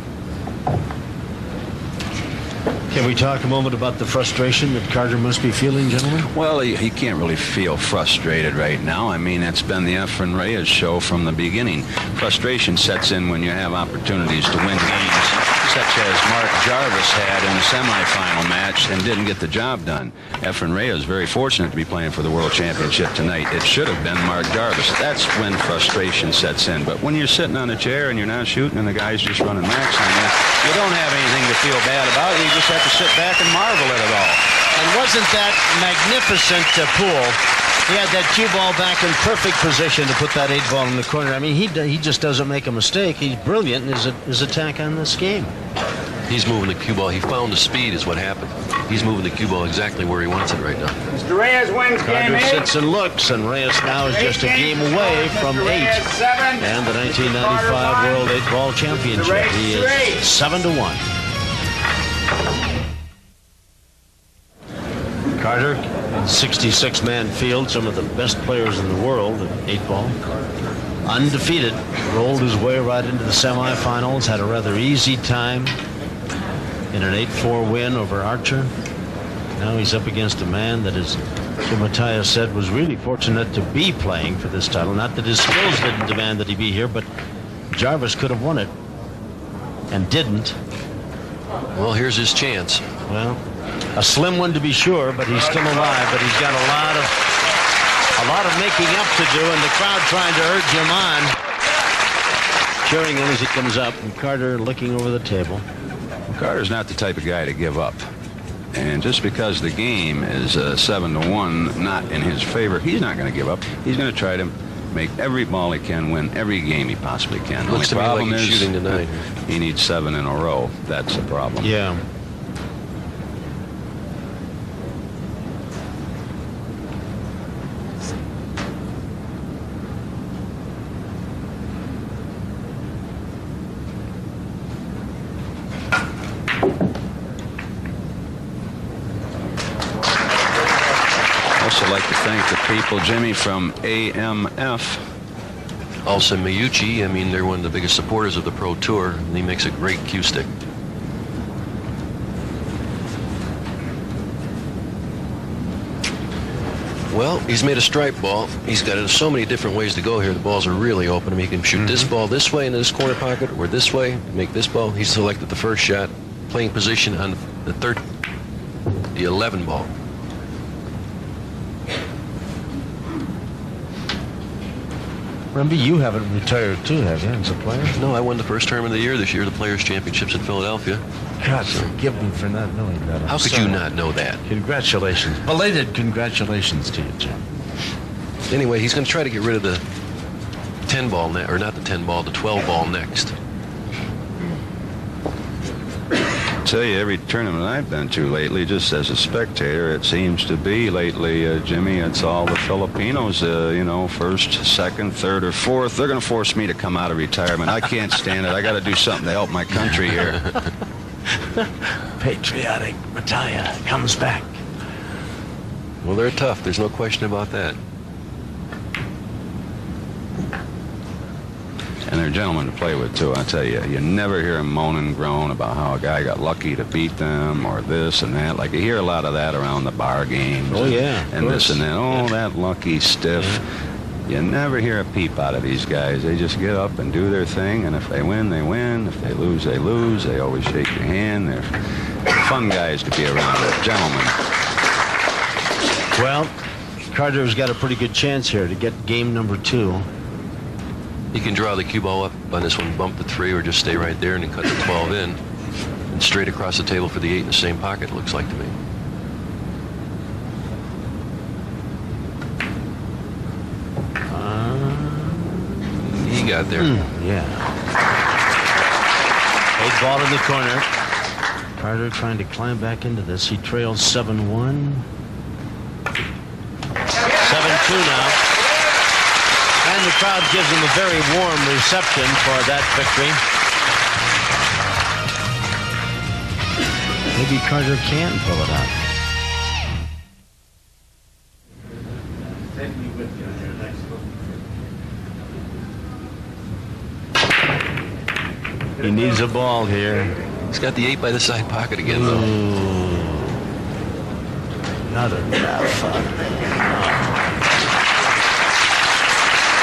Can we talk a moment about the frustration that Carter must be feeling, gentlemen? Well, he can't really feel frustrated right now. I mean, it's been the Efren Reyes show from the beginning. Frustration sets in when you have opportunities to win games, such as Mark Jarvis had in the semifinal match and didn't get the job done. Efren Reyes is very fortunate to be playing for the World Championship tonight. It should have been Mark Jarvis. That's when frustration sets in. But when you're sitting on a chair and you're not shooting and the guy's just running max on you don't have anything to feel bad about. You just have to sit back and marvel at it all. And wasn't that magnificent pool? He had that cue ball back in perfect position to put that 8 ball in the corner. I mean, he just doesn't make a mistake. He's brilliant in his attack on this game. He's moving the cue ball. He found the speed is what happened. He's moving the cue ball exactly where he wants it right now. Mr. Reyes wins game Carter 8. sits and looks, and Reyes now is just a game away from 8 and the 1995 World 8-Ball Championship. He is 7-1. Carter, 66-man field, some of the best players in the world at 8-ball. Undefeated, rolled his way right into the semifinals, had a rather easy time in an 8-4 win over Archer. Now he's up against a man that, as Jim Matthias said, was really fortunate to be playing for this title. Not that his skills didn't demand that he be here, but Jarvis could have won it and didn't. Well, here's his chance. Well, a slim one to be sure, but he's still alive. But he's got a lot of making up to do, and the crowd trying to urge him on, cheering him as he comes up, and Carter looking over the table. Carter's not the type of guy to give up. And just because the game is 7-1, not in his favor, he's not going to give up. He's going to try to make every ball he can, win every game he possibly can. Looks to me like he's shooting tonight. He needs 7 in a row. That's the problem. Yeah. like to thank the people, Jimmy, from AMF. Also Miyuchi, I mean, they're one of the biggest supporters of the Pro Tour, and he makes a great cue stick. Well, he's made a stripe ball. He's got so many different ways to go here. The balls are really open. I mean, he can shoot this ball this way into this corner pocket, or this way, make this ball. He's selected the first shot, playing position on the 11 ball. Remember, you haven't retired too, have you, as a player? No, I won the first tournament of the year this year, the Players' Championships in Philadelphia. God, forgive me for not knowing that. How could you not know that? Congratulations. Belated congratulations to you, Jim. Anyway, he's going to try to get rid of the 10 ball, or not the 10 ball, the 12 ball next. I tell you, every tournament I've been to lately, just as a spectator, it seems to be lately, Jimmy, it's all the Filipinos, you know, first, second, third, or fourth. They're going to force me to come out of retirement. I can't stand it. I got to do something to help my country here. Patriotic battalion comes back. Well, they're tough. There's no question about that. And they're gentlemen to play with, too, I tell you. You never hear them moan and groan about how a guy got lucky to beat them or this and that. Like, you hear a lot of that around the bar games. Oh, yeah. And this and that. Oh, that lucky stiff. Yeah. You never hear a peep out of these guys. They just get up and do their thing, and if they win, they win. If they lose, they lose. They always shake your hand. They're fun guys to be around. They're gentlemen. Well, Carter's got a pretty good chance here to get game number 2. You can draw the cue ball up on this one, bump the 3, or just stay right there and then cut the 12 in. And straight across the table for the 8 in the same pocket, it looks like to me. He got there. Yeah. 8 ball in the corner. Carter trying to climb back into this. He trails 7-1. 7-2 now. And the crowd gives him a very warm reception for that victory. Maybe Carter can pull it out. He needs a ball here. He's got the 8 by the side pocket again, though. Not enough fun.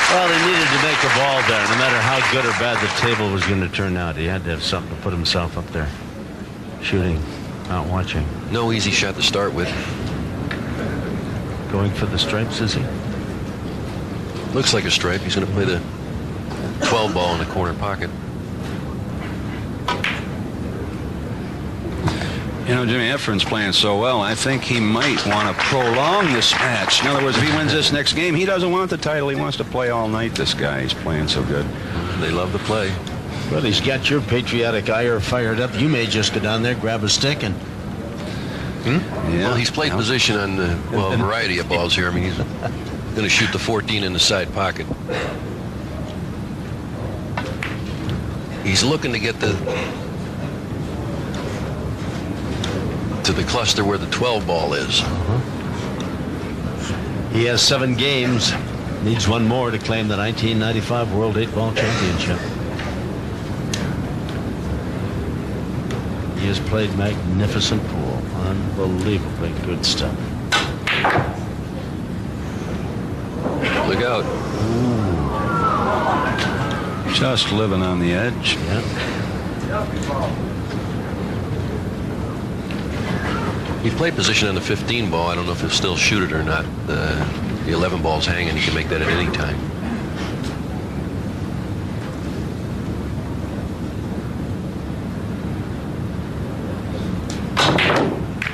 Well, he needed to make a ball there. No matter how good or bad the table was going to turn out, he had to have something to put himself up there. Shooting, not watching. No easy shot to start with. Going for the stripes, is he? Looks like a stripe. He's going to play the 12 ball in the corner pocket. You know, Jimmy, Efren's playing so well, I think he might want to prolong this match. In other words, if he wins this next game, he doesn't want the title. He wants to play all night, this guy. He's playing so good. They love to play. Well, he's got your patriotic ire fired up. You may just go down there, grab a stick, and... Yeah. Well, he's played position on a variety of balls here. I mean, he's going to shoot the 14 in the side pocket. He's looking to get to the cluster where the 12 ball is. He has 7 games. Needs one more to claim the 1995 World 8-Ball Championship. He has played magnificent pool. Unbelievably good stuff. Look out. Ooh. Just living on the edge. Yep. He played position on the 15 ball. I don't know if he'll still shoot it or not. The 11 ball's hanging. He can make that at any time.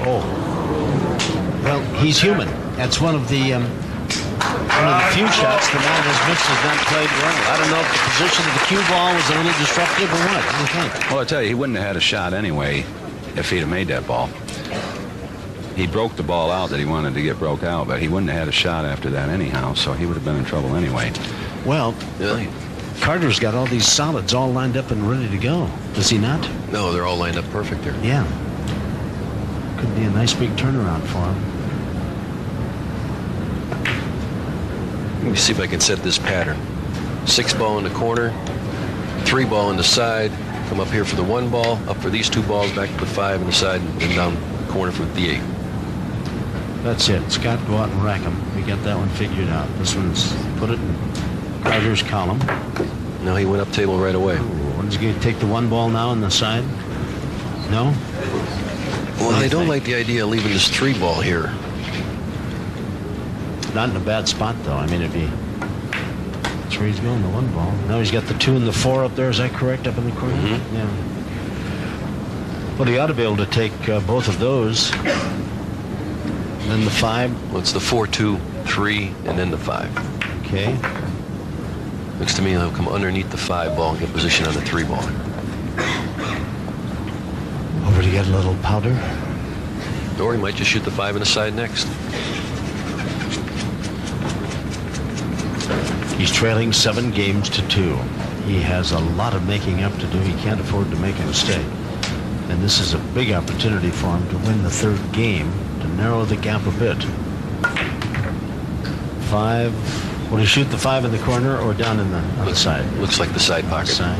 Oh. Well, he's human. That's one of the few shots the man has missed has not played well. I don't know if the position of the cue ball was a little disruptive or what. What do you think? Well, I tell you, he wouldn't have had a shot anyway if he'd have made that ball. He broke the ball out that he wanted to get broke out, but he wouldn't have had a shot after that anyhow, so he would have been in trouble anyway. Well, Yeah. Carter's got all these solids all lined up and ready to go. Does he not? No, they're all lined up perfect there. Yeah. Could be a nice big turnaround for him. Let me see if I can set this pattern. 6 ball in the corner, 3 ball in the side, come up here for the 1 ball, up for these 2 balls, back to the 5 in the side, and down the corner for the 8. That's it. Scott, go out and rack them. We got that one figured out. This one's put it in Carter's column. Now he went up table right away. One's going to take the 1 ball now on the side. No? Well, I don't like the idea of leaving this 3 ball here. Not in a bad spot, though. I mean, it'd be... That's where he's going, the 1 ball. Now he's got the 2 and the 4 up there. Is that correct, up in the corner? Mm-hmm. Yeah. Well, he ought to be able to take both of those. Then the 5. Well, it's the 4, 2, 3, and then the 5. Okay. Looks to me he'll come underneath the 5 ball and get position on the 3 ball. Over to get a little powder. Or he might just shoot the 5 in the side next. He's trailing 7 games to 2. He has a lot of making up to do. He can't afford to make a mistake. And this is a big opportunity for him to win the 3rd game, to narrow the gap a bit. 5. Will he shoot the 5 in the corner or down in on the side? Looks like the side pocket. Side.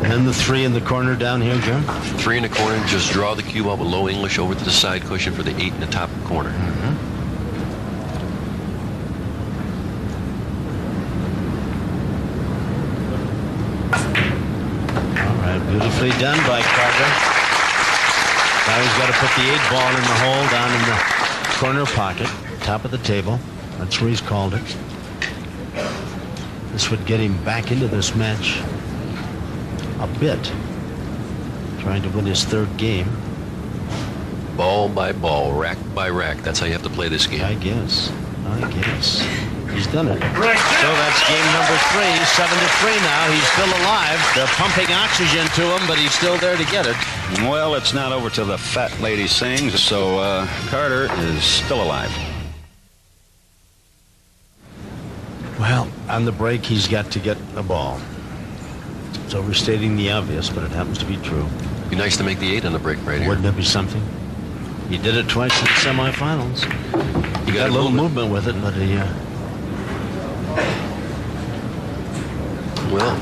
And then the 3 in the corner down here, Joe? 3 in the corner, just draw the cue ball with low English over to the side cushion for the 8 in the top corner. Mm-hmm. All right, beautifully done by Carter. Now he's got to put the 8 ball in the hole down in the corner pocket, top of the table. That's where he's called it. This would get him back into this match a bit, trying to win his 3rd game. Ball by ball, rack by rack. That's how you have to play this game. I guess. He's done it. So that's game number 3, 7-3 now. He's still alive. They're pumping oxygen to him, but he's still there to get it. Well, it's not over till the fat lady sings, so Carter is still alive. Well, on the break, he's got to get a ball. It's overstating the obvious, but it happens to be true. Be nice to make the 8 on the break right here. Wouldn't it be something? He did it twice in the semifinals. He got a little movement with it, but he... Well,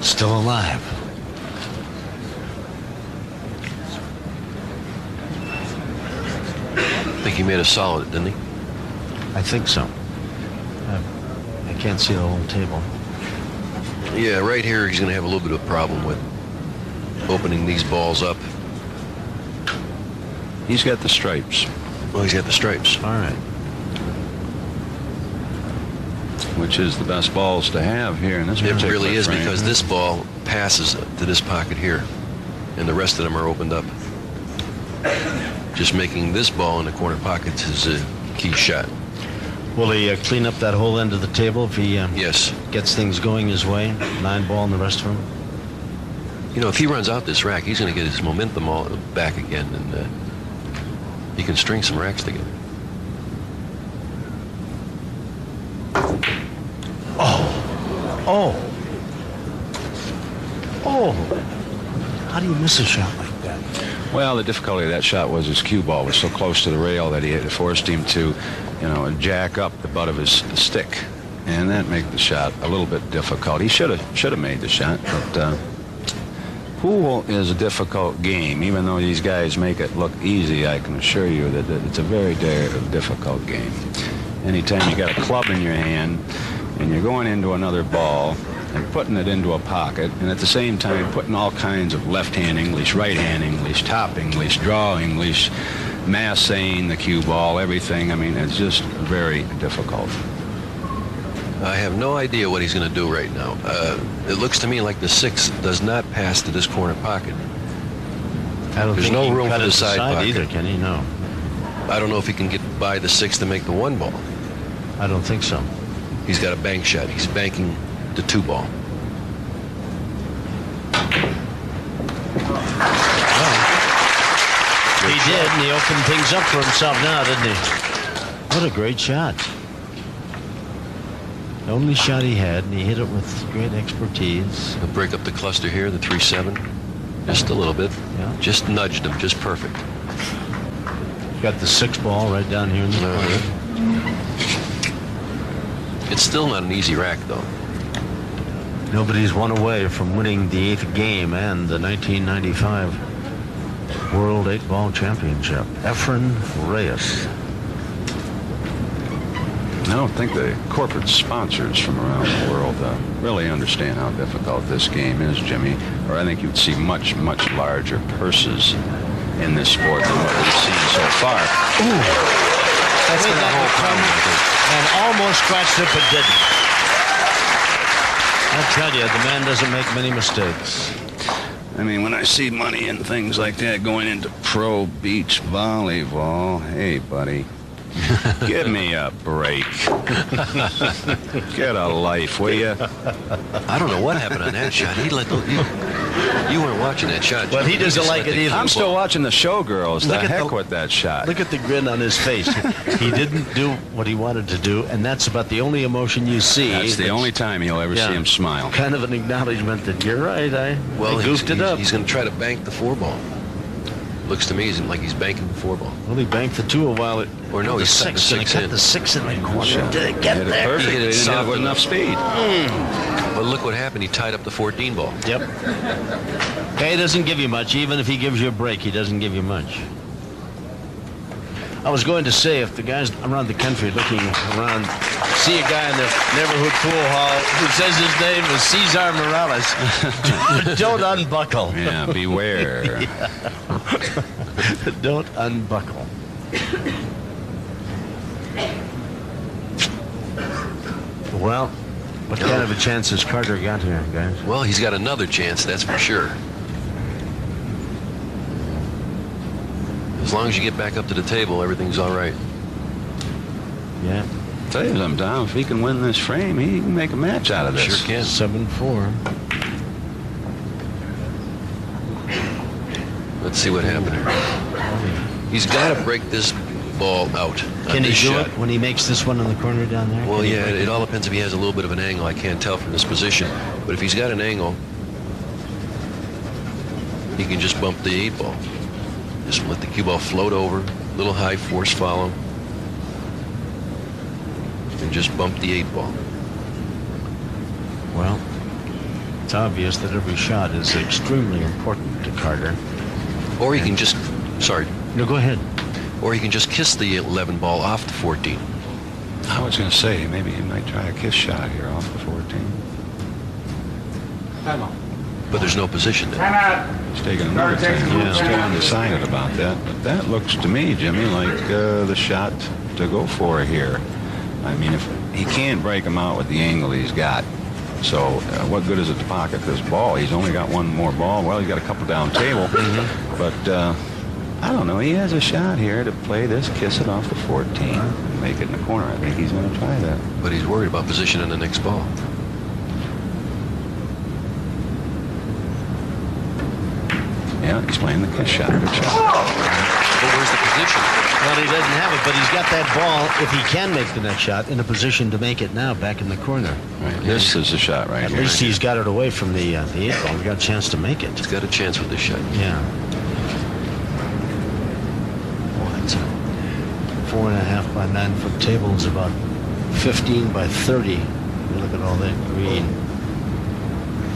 still alive. I think he made a solid, didn't he? I think so. I can't see the whole table. Yeah, right here he's going to have a little bit of a problem with opening these balls up. He's got the stripes. Well, he's got the stripes. All right. Which is the best balls to have here in this It particular really is, frame. because this ball passes to this pocket here, and the rest of them are opened up. Just making this ball in the corner pockets is a key shot. Will he clean up that whole end of the table if he Yes. gets things going his way? 9 ball and the rest of them? You know, if he runs out this rack, he's going to get his momentum all back again, and he can string some racks together. Oh! How do you miss a shot like that? Well, the difficulty of that shot was his cue ball was so close to the rail that it forced him to, jack up the butt of his stick, and that made the shot a little bit difficult. He should have made the shot, but pool is a difficult game. Even though these guys make it look easy, I can assure you that it's a very difficult game. Anytime you got a club in your hand and you're going into another ball and putting it into a pocket, and at the same time putting all kinds of left-hand English, right-hand English, top English, draw English, massing the cue ball, everything. I mean, it's just very difficult. I have no idea what he's going to do right now. It looks to me like the 6 does not pass to this corner pocket. I don't There's think no he can room cut for it the to side pocket. either, can he? No. I don't know if he can get by the 6 to make the 1 ball. I don't think so. He's got a bank shot. He's banking the 2 ball. He did, and he opened things up for himself now, didn't he? What a great shot. The only shot he had, and he hit it with great expertise. He'll break up the cluster here, the 3-7. Just a little bit. Yeah. Just nudged him, just perfect. Got the 6 ball right down here in the corner. It's still not an easy rack, though. Nobody's one away from winning the 8th game and the 1995 World 8-Ball Championship. Efren Reyes. I don't think the corporate sponsors from around the world really understand how difficult this game is, Jimmy. Or I think you'd see much, much larger purses in this sport than what we've seen so far. Ooh. That's been the whole problem, I think. And almost scratched it, but didn't. I tell you, the man doesn't make many mistakes. I mean, when I see money and things like that going into pro beach volleyball, hey, buddy, give me a break. Get a life, will you? I don't know what happened on that shot. He let you weren't watching that shot. Well, he doesn't like it either. I'm still watching the showgirls. The Look at heck with that shot. Look at the grin on his face. He didn't do what he wanted to do, and that's about the only emotion you see. That's the only time you'll ever see him smile. Kind of an acknowledgement that you're right. I goofed it up. He's going to try to bank the 4-ball. Looks to me like he's banking the 4-ball. Well, he banked the 2 a while. Or no, he's the 6 and he cut the 6 in the corner. Did it get Hit it there? perfect. He hit it He didn't hit it soft with enough speed. But look what happened. He tied up the 14 ball. Yep. Okay, he doesn't give you much. Even if he gives you a break, he doesn't give you much. I was going to say, if the guys around the country looking around see a guy in the neighborhood pool hall who says his name is Cesar Morales, don't unbuckle. Yeah, beware. Don't unbuckle. Well, what kind of a chance has Carter got here, guys? Well, he's got another chance, that's for sure. As long as you get back up to the table, everything's all right. Yeah. Tell you something, Tom. If he can win this frame, he can make a match out of this. Sure can. 7-4. Let's see what happened here. He's got to break this ball out. Can he do it when he makes this one in the corner down there? Well, yeah, it all depends if he has a little bit of an angle. I can't tell from this position. But if he's got an angle, he can just bump the 8 ball. Just let the cue ball float over, little high force follow, and just bump the 8 ball. Well, it's obvious that every shot is extremely important to Carter. Or he can just, No, go ahead. or he can just kiss the 11 ball off the 14. I was going to say, maybe he might try a kiss shot here off the 14. Time out. But there's no position there. Time out. He's taking another time. Yeah. Still undecided about that. But that looks to me, Jimmy, like the shot to go for here. I mean, if he can't break him out with the angle he's got. So what good is it to pocket this ball? He's only got one more ball. Well, he's got a couple down table. But I don't know. He has a shot here to play this, kiss it off the 14, and make it in the corner. I think he's going to try that. But he's worried about position in the next ball. Yeah, he's playing the kiss shot. Good shot. But where's the position? Well, he doesn't have it, but he's got that ball, if he can make the next shot, in a position to make it now back in the corner. Right. This is the shot right At here. least he's got it away from the 8 ball. He's got a chance to make it. He's got a chance with this shot. Yeah. Well, that's a 4.5 by 9 foot table is about 15 by 30. You look at all that green.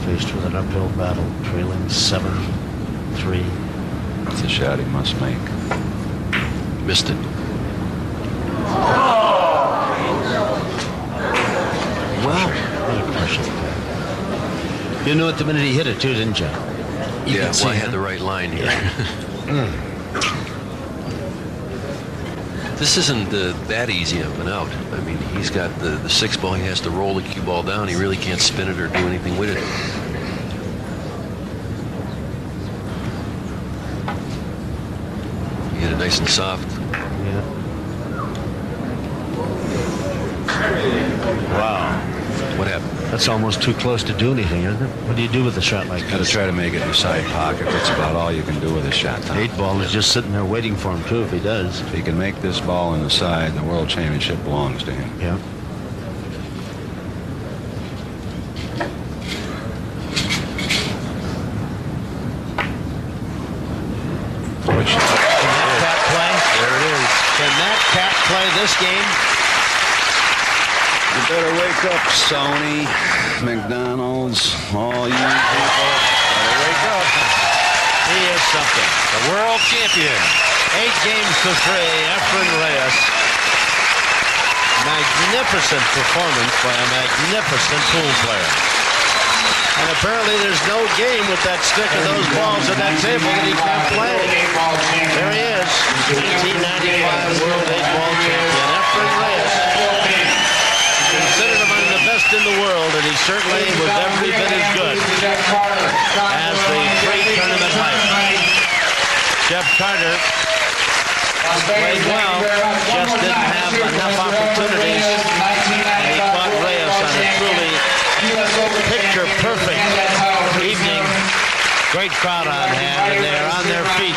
Faced with an uphill battle, trailing 7-3. That's a shot he must make. Missed it. Wow. What a crushing pass. You knew it the minute he hit it, too, didn't you? Yeah, well, I had the right line here. This isn't that easy of an out. I mean, he's got the 6 ball. He has to roll the cue ball down. He really can't spin it or do anything with it. He hit it nice and soft. Yeah. Wow. What happened? That's almost too close to do anything, isn't it? What do you do with a shot like Got to this? try to make it in the side pocket. That's about all you can do with a shot, Tom. 8 ball is just sitting there waiting for him, too, if he does. If he can make this ball in the side, the World Championship belongs to him. Yeah. this game. You better wake up, Sony, McDonald's, all you people. Better wake up. He is something. The world champion. 8 games to 3, Efren Reyes. Magnificent performance by a magnificent pool player. And apparently there's no game with that stick of those balls at that table that he can't play. There he is, 1995 World 8-ball champion, Efren Reyes. Considered among the best in the world, and he certainly was every bit as good as the pre-tournament hype. Jeff Carter played well, just didn't have enough opportunities, and he caught Reyes on a truly picture-perfect evening. Great crowd on hand, and they're on their feet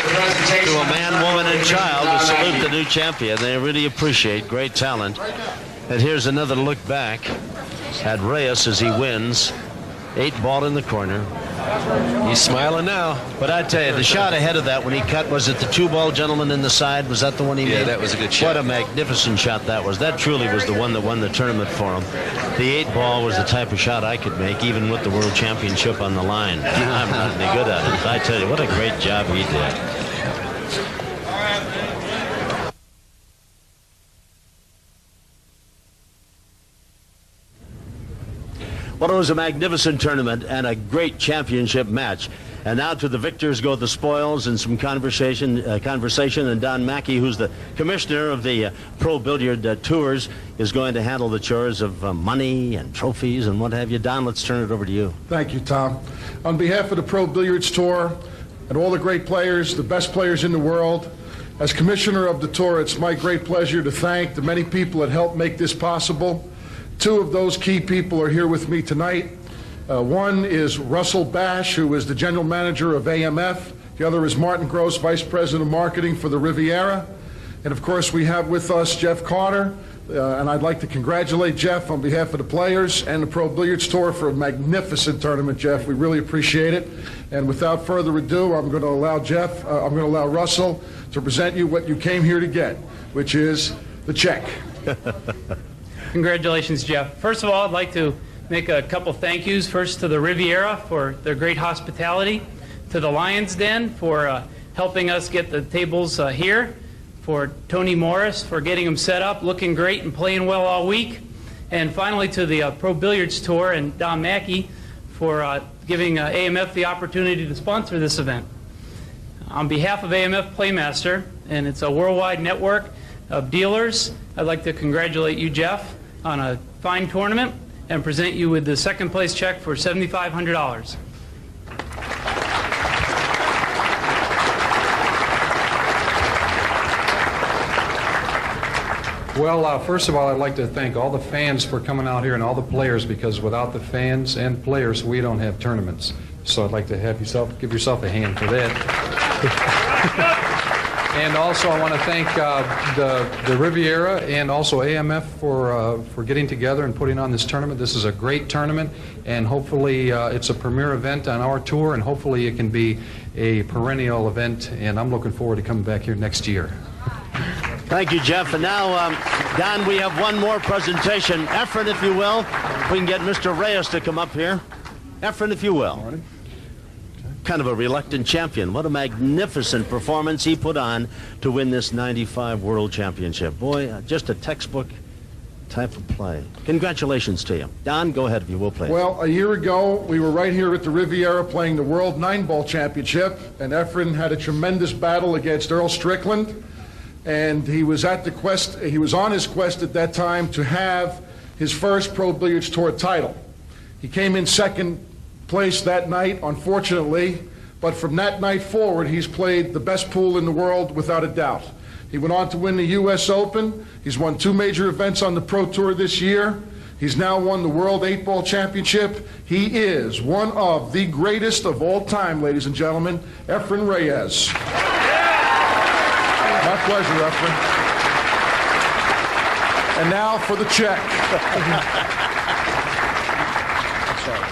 to a man, woman, and child to salute the new champion. They really appreciate great talent. And here's another look back at Reyes as he wins. 8-ball in the corner. He's smiling now. But I tell you, the shot ahead of that when he cut, was it the 2-ball gentleman in the side? Was that the one he made? Yeah, that was a good shot. What a magnificent shot that was. That truly was the one that won the tournament for him. The 8-ball was the type of shot I could make, even with the World Championship on the line. I'm not any good at it. I tell you, what a great job he did. Well, it was a magnificent tournament and a great championship match. And now to the victors go the spoils and some conversation. And Don Mackey, who's the commissioner of the Pro Billiard Tours, is going to handle the chores of money and trophies and what have you. Don, let's turn it over to you. Thank you, Tom. On behalf of the Pro Billiards Tour and all the great players, the best players in the world, as commissioner of the tour, it's my great pleasure to thank the many people that helped make this possible. 2 of those key people are here with me tonight. One is Russell Bash, who is the general manager of AMF. The other is Martin Gross, vice president of marketing for the Riviera. And of course, we have with us Jeff Carter. And I'd like to congratulate Jeff on behalf of the players and the Pro Billiards Tour for a magnificent tournament, Jeff. We really appreciate it. And without further ado, I'm going to allow Russell to present you what you came here to get, which is the check. Congratulations, Jeff. First of all, I'd like to make a couple thank yous. First to the Riviera for their great hospitality, to the Lions Den for helping us get the tables here, for Tony Morris for getting them set up, looking great and playing well all week, and finally to the Pro Billiards Tour and Don Mackey for giving AMF the opportunity to sponsor this event. On behalf of AMF Playmaster, and it's a worldwide network of dealers, I'd like to congratulate you, Jeff, on a fine tournament and present you with the second place check for $7,500. Well, first of all, I'd like to thank all the fans for coming out here and all the players, because without the fans and players, we don't have tournaments. So I'd like to give yourself a hand for that. And also, I want to thank the Riviera and also AMF for getting together and putting on this tournament. This is a great tournament, and hopefully it's a premier event on our tour, and hopefully it can be a perennial event, and I'm looking forward to coming back here next year. Thank you, Jeff. And now, Don, we have one more presentation. Efren, if you will, if we can get Mr. Reyes to come up here. Efren, if you will. Kind of a reluctant champion. What a magnificent performance he put on to win this 95 World Championship. Boy, just a textbook type of play. Congratulations to you. Don, go ahead if you will, please. Well, a year ago, we were right here at the Riviera playing the World 9-Ball Championship, and Efren had a tremendous battle against Earl Strickland, and he was on his quest at that time to have his first Pro Billiards Tour title. He came in second place that night, unfortunately, but from that night forward, he's played the best pool in the world without a doubt. He went on to win the U.S. Open. He's won 2 major events on the Pro Tour this year. He's now won the World 8-Ball Championship. He is one of the greatest of all time, ladies and gentlemen, Efren Reyes. My pleasure, Efren. And now for the check.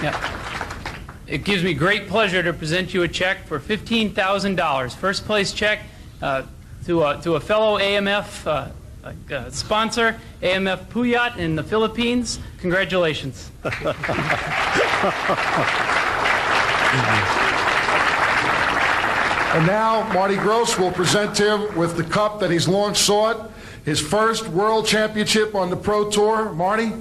Yeah. It gives me great pleasure to present you a check for $15,000. First place check to a fellow AMF sponsor, AMF Puyat in the Philippines. Congratulations. And now, Marty Gross will present him with the cup that he's long sought, his first World Championship on the Pro Tour. Marty?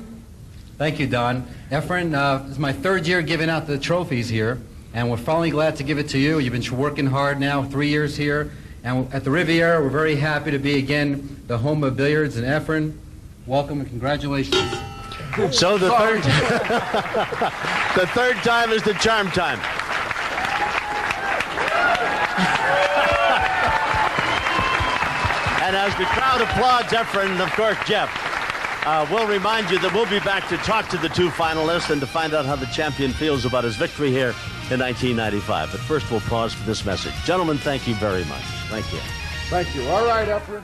Thank you, Don. Efren, this is my third year giving out the trophies here, and we're finally glad to give it to you. You've been working hard now, 3 years here, and at the Riviera, we're very happy to be again the home of billiards. And Efren, welcome and congratulations. So the third, the third time is the charm time. And as the crowd applauds Efren and, of course, Jeff, we'll remind you that we'll be back to talk to the two finalists and to find out how the champion feels about his victory here in 1995. But first, we'll pause for this message. Gentlemen, thank you very much. Thank you. Thank you. All right, Efren.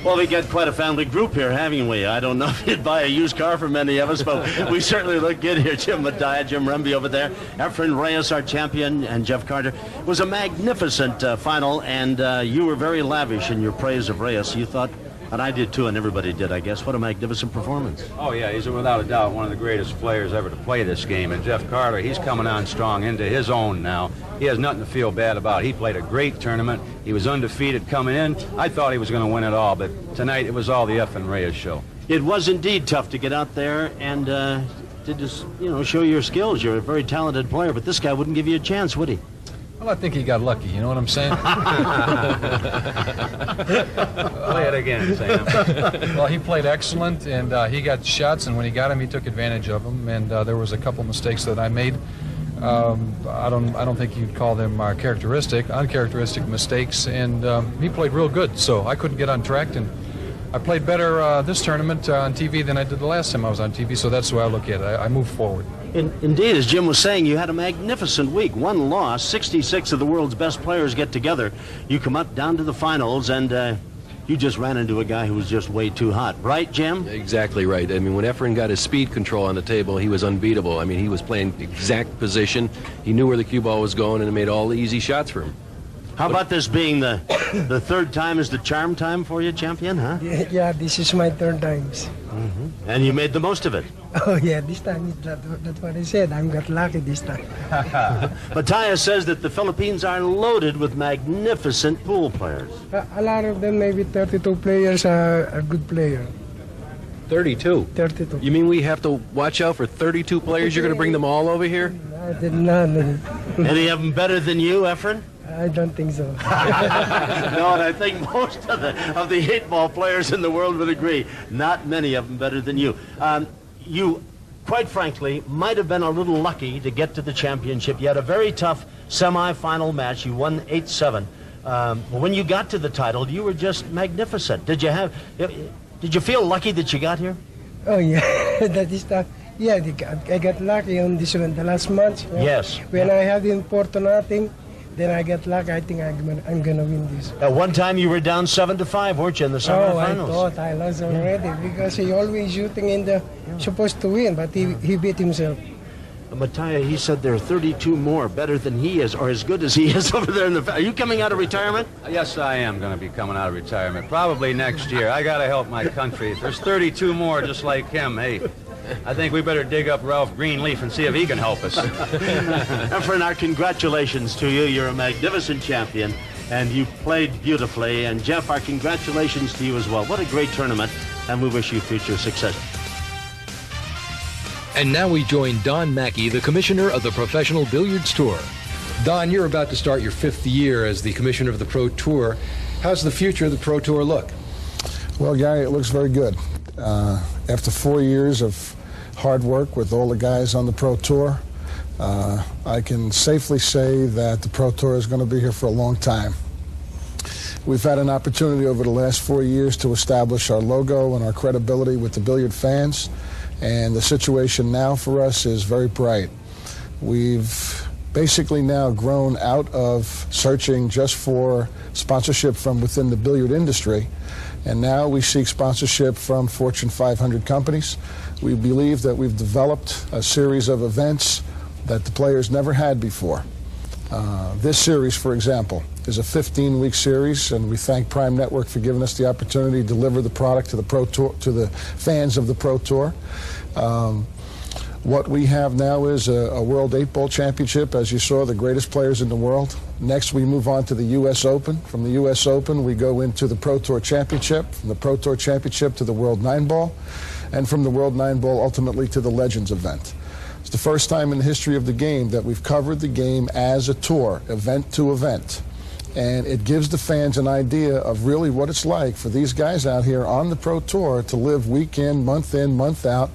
Well, we got quite a family group here, haven't we? I don't know if you'd buy a used car for many of us, but we certainly look good here. Jim Mattia, Jim Remby over there, Efren Reyes, our champion, and Jeff Carter. It was a magnificent final, and you were very lavish in your praise of Reyes. You thought, and I did too, and everybody did, I guess. What a magnificent performance. Oh, yeah, he's without a doubt one of the greatest players ever to play this game. And Jeff Carter, he's coming on strong into his own now. He has nothing to feel bad about. He played a great tournament. He was undefeated coming in. I thought he was going to win it all, but tonight it was all the Efren Reyes show. It was indeed tough to get out there and to just, show your skills. You're a very talented player, but this guy wouldn't give you a chance, would he? Well, I think he got lucky. You know what I'm saying? Play it again, Sam. Well, he played excellent, and he got shots, and when he got them, he took advantage of them. And there was a couple mistakes that I made. I don't think you'd call them uncharacteristic mistakes, and he played real good. So I couldn't get on track, and I played better this tournament on TV than I did the last time I was on TV. So that's the way I look at it. I moved forward. Indeed, as Jim was saying, you had a magnificent week. One loss, 66 of the world's best players get together. You come up down to the finals, and you just ran into a guy who was just way too hot. Right, Jim? Exactly right. I mean, when Efren got his speed control on the table, he was unbeatable. I mean, he was playing exact position. He knew where the cue ball was going, and it made all the easy shots for him. How about this being the third time is the charm time for you, champion, huh? Yeah, this is my third time. Mm-hmm. And you made the most of it. Oh, yeah, this time, that's what I said. I got lucky this time. Mattia says that the Philippines are loaded with magnificent pool players. A lot of them, maybe 32 players, are good players. 32? 32. You mean we have to watch out for 32 players? You're going to bring them all over here? I did not. Any of them better than you, Efren? I don't think so. No, and I think most of the 8-ball players in the world would agree. Not many of them better than you. You, quite frankly, might have been a little lucky to get to the championship. You had a very tough semi-final match. You won 8-7. When you got to the title, you were just magnificent. Did you feel lucky that you got here? Oh, yeah. That is tough. Yeah, I got lucky on this one, the last month. Yes. When I had in 4-0, then I got lucky. I think I'm gonna win this. At one time you were down 7-5, weren't you, in the semifinals? Oh, I thought I lost already because he always shooting in the supposed to win, but he beat himself. Mattia, he said there are 32 more better than he is, or as good as he is over there in the... Are you coming out of retirement? Yes, I am going to be coming out of retirement. Probably next year. I got to help my country. If there's 32 more just like him, hey, I think we better dig up Ralph Greenleaf and see if he can help us. Efren, our congratulations to you. You're a magnificent champion, and you played beautifully. And Jeff, our congratulations to you as well. What a great tournament, and we wish you future success. And now we join Don Mackey, the commissioner of the Professional Billiards Tour. Don, you're about to start your 5th year as the commissioner of the Pro Tour. How's the future of the Pro Tour look? Well, Gary, it looks very good. After 4 years of hard work with all the guys on the Pro Tour, I can safely say that the Pro Tour is going to be here for a long time. We've had an opportunity over the last 4 years to establish our logo and our credibility with the billiard fans, and the situation now for us is very bright. We've basically now grown out of searching just for sponsorship from within the billiard industry, and now we seek sponsorship from Fortune 500 companies. We believe that we've developed a series of events that the players never had before. This series, for example, is a 15-week series, and we thank Prime Network for giving us the opportunity to deliver the product to the Pro Tour, to the fans of the Pro Tour. What we have now is a World 8-Ball Championship, as you saw, the greatest players in the world. Next, we move on to the U.S. Open. From the U.S. Open, we go into the Pro Tour Championship. From the Pro Tour Championship to the World 9-Ball, and from the World 9-Ball ultimately to the Legends event. It's the first time in the history of the game that we've covered the game as a tour, event to event. And it gives the fans an idea of really what it's like for these guys out here on the Pro Tour to live week in, month out,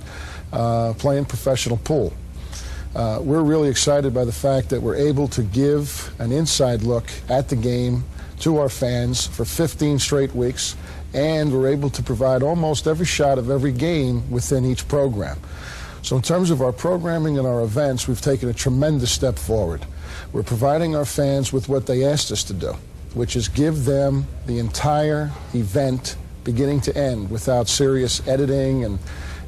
playing professional pool. We're really excited by the fact that we're able to give an inside look at the game to our fans for 15 straight weeks, and we're able to provide almost every shot of every game within each program. So in terms of our programming and our events, we've taken a tremendous step forward. We're providing our fans with what they asked us to do, which is give them the entire event beginning to end without serious editing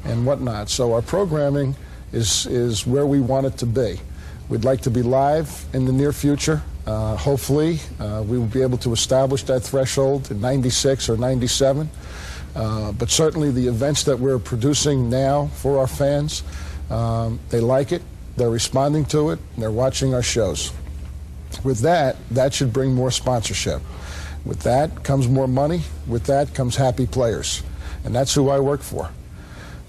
and whatnot. So our programming is where we want it to be. We'd like to be live in the near future. Hopefully, we will be able to establish that threshold in 96 or 97. But certainly the events that we're producing now for our fans, they like it, they're responding to it, and they're watching our shows. With that should bring more sponsorship. With that comes more money. With that comes happy players. And that's who I work for.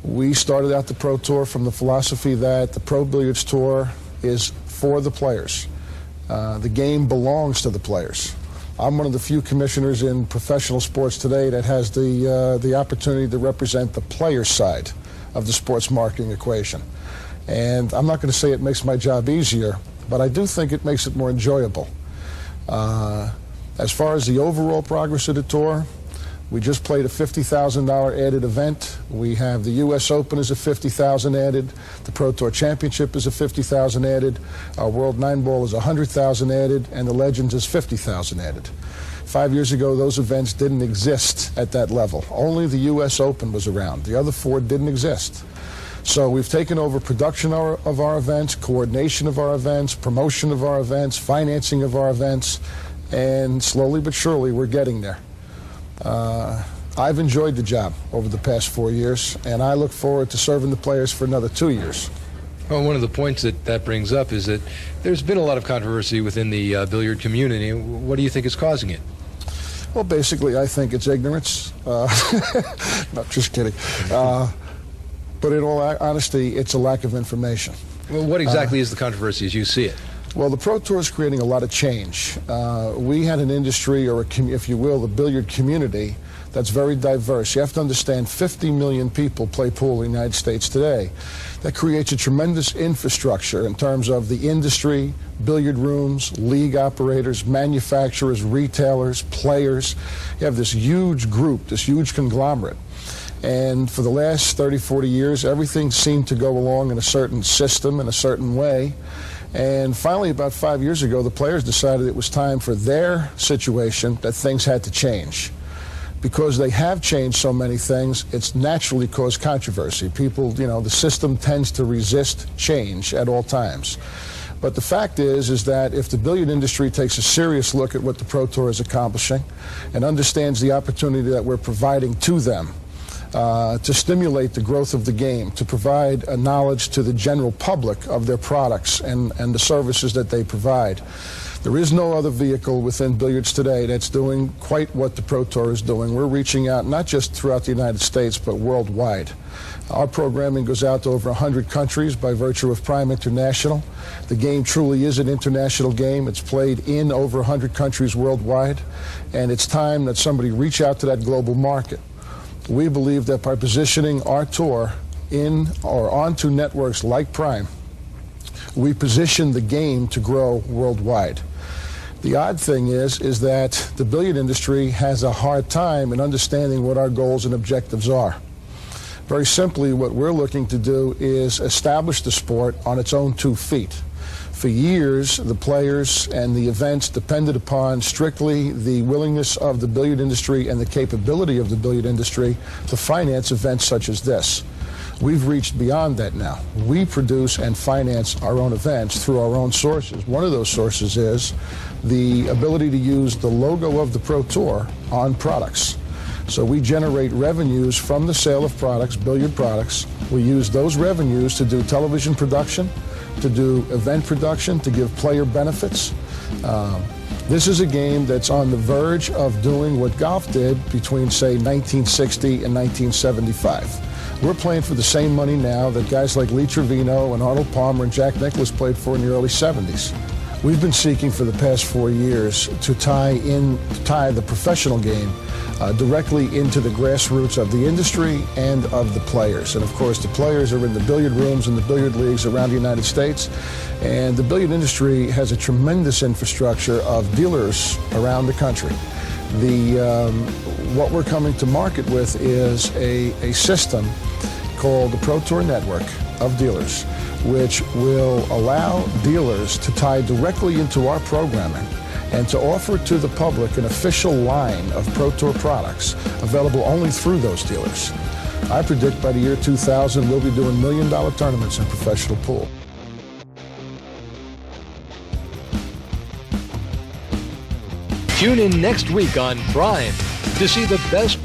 We started out the Pro Tour from the philosophy that the Pro Billiards Tour is for the players. The game belongs to the players. I'm one of the few commissioners in professional sports today that has the opportunity to represent the player side of the sports marketing equation. And I'm not going to say it makes my job easier, but I do think it makes it more enjoyable. As far as the overall progress of the tour, we just played a $50,000 added event. We have the U.S. Open is a $50,000 added. The Pro Tour Championship is a $50,000 added. Our World 9-Ball is $100,000 added, and the Legends is $50,000 added. 5 years ago, those events didn't exist at that level. Only the U.S. Open was around. The other four didn't exist. So we've taken over production of our events, coordination of our events, promotion of our events, financing of our events, and slowly but surely we're getting there. I've enjoyed the job over the past 4 years, and I look forward to serving the players for another 2 years. Well, one of the points that brings up is that there's been a lot of controversy within the billiard community. What do you think is causing it? Well, basically, I think it's ignorance. No, just kidding. But in all honesty, it's a lack of information. Well, what exactly is the controversy as you see it? Well, the Pro Tour is creating a lot of change. We had an industry, or if you will, the billiard community that's very diverse. You have to understand 50 million people play pool in the United States today. That creates a tremendous infrastructure in terms of the industry, billiard rooms, league operators, manufacturers, retailers, players. You have this huge group, this huge conglomerate. And for the last 30, 40 years, everything seemed to go along in a certain system, in a certain way. And finally, about 5 years ago, the players decided it was time for their situation that things had to change. Because they have changed so many things, it's naturally caused controversy. People, the system tends to resist change at all times. But the fact is that if the billiard industry takes a serious look at what the Pro Tour is accomplishing and understands the opportunity that we're providing to them, to stimulate the growth of the game, to provide a knowledge to the general public of their products and the services that they provide. There is no other vehicle within billiards today that's doing quite what the Pro Tour is doing. We're reaching out not just throughout the United States, but worldwide. Our programming goes out to over 100 countries by virtue of Prime International. The game truly is an international game. It's played in over 100 countries worldwide, and it's time that somebody reach out to that global market. We believe that by positioning our tour in or onto networks like Prime, we position the game to grow worldwide. The odd thing is that the billiard industry has a hard time in understanding what our goals and objectives are. Very simply, what we're looking to do is establish the sport on its own 2 feet. For years, the players and the events depended upon strictly the willingness of the billiard industry and the capability of the billiard industry to finance events such as this. We've reached beyond that now. We produce and finance our own events through our own sources. One of those sources is the ability to use the logo of the Pro Tour on products. So we generate revenues from the sale of products, billiard products. We use those revenues to do television production, to do event production, to give player benefits. This is a game that's on the verge of doing what golf did between, say, 1960 and 1975. We're playing for the same money now that guys like Lee Trevino and Arnold Palmer and Jack Nicklaus played for in the early 70s. We've been seeking for the past 4 years to tie the professional game directly into the grassroots of the industry and of the players. And of course, the players are in the billiard rooms and the billiard leagues around the United States. And the billiard industry has a tremendous infrastructure of dealers around the country. What we're coming to market with is a system called the Pro Tour Network of dealers, which will allow dealers to tie directly into our programming and to offer to the public an official line of Pro Tour products available only through those dealers. I predict by the year 2000 we'll be doing $1 million tournaments in professional pool. Tune in next week on Prime to see the best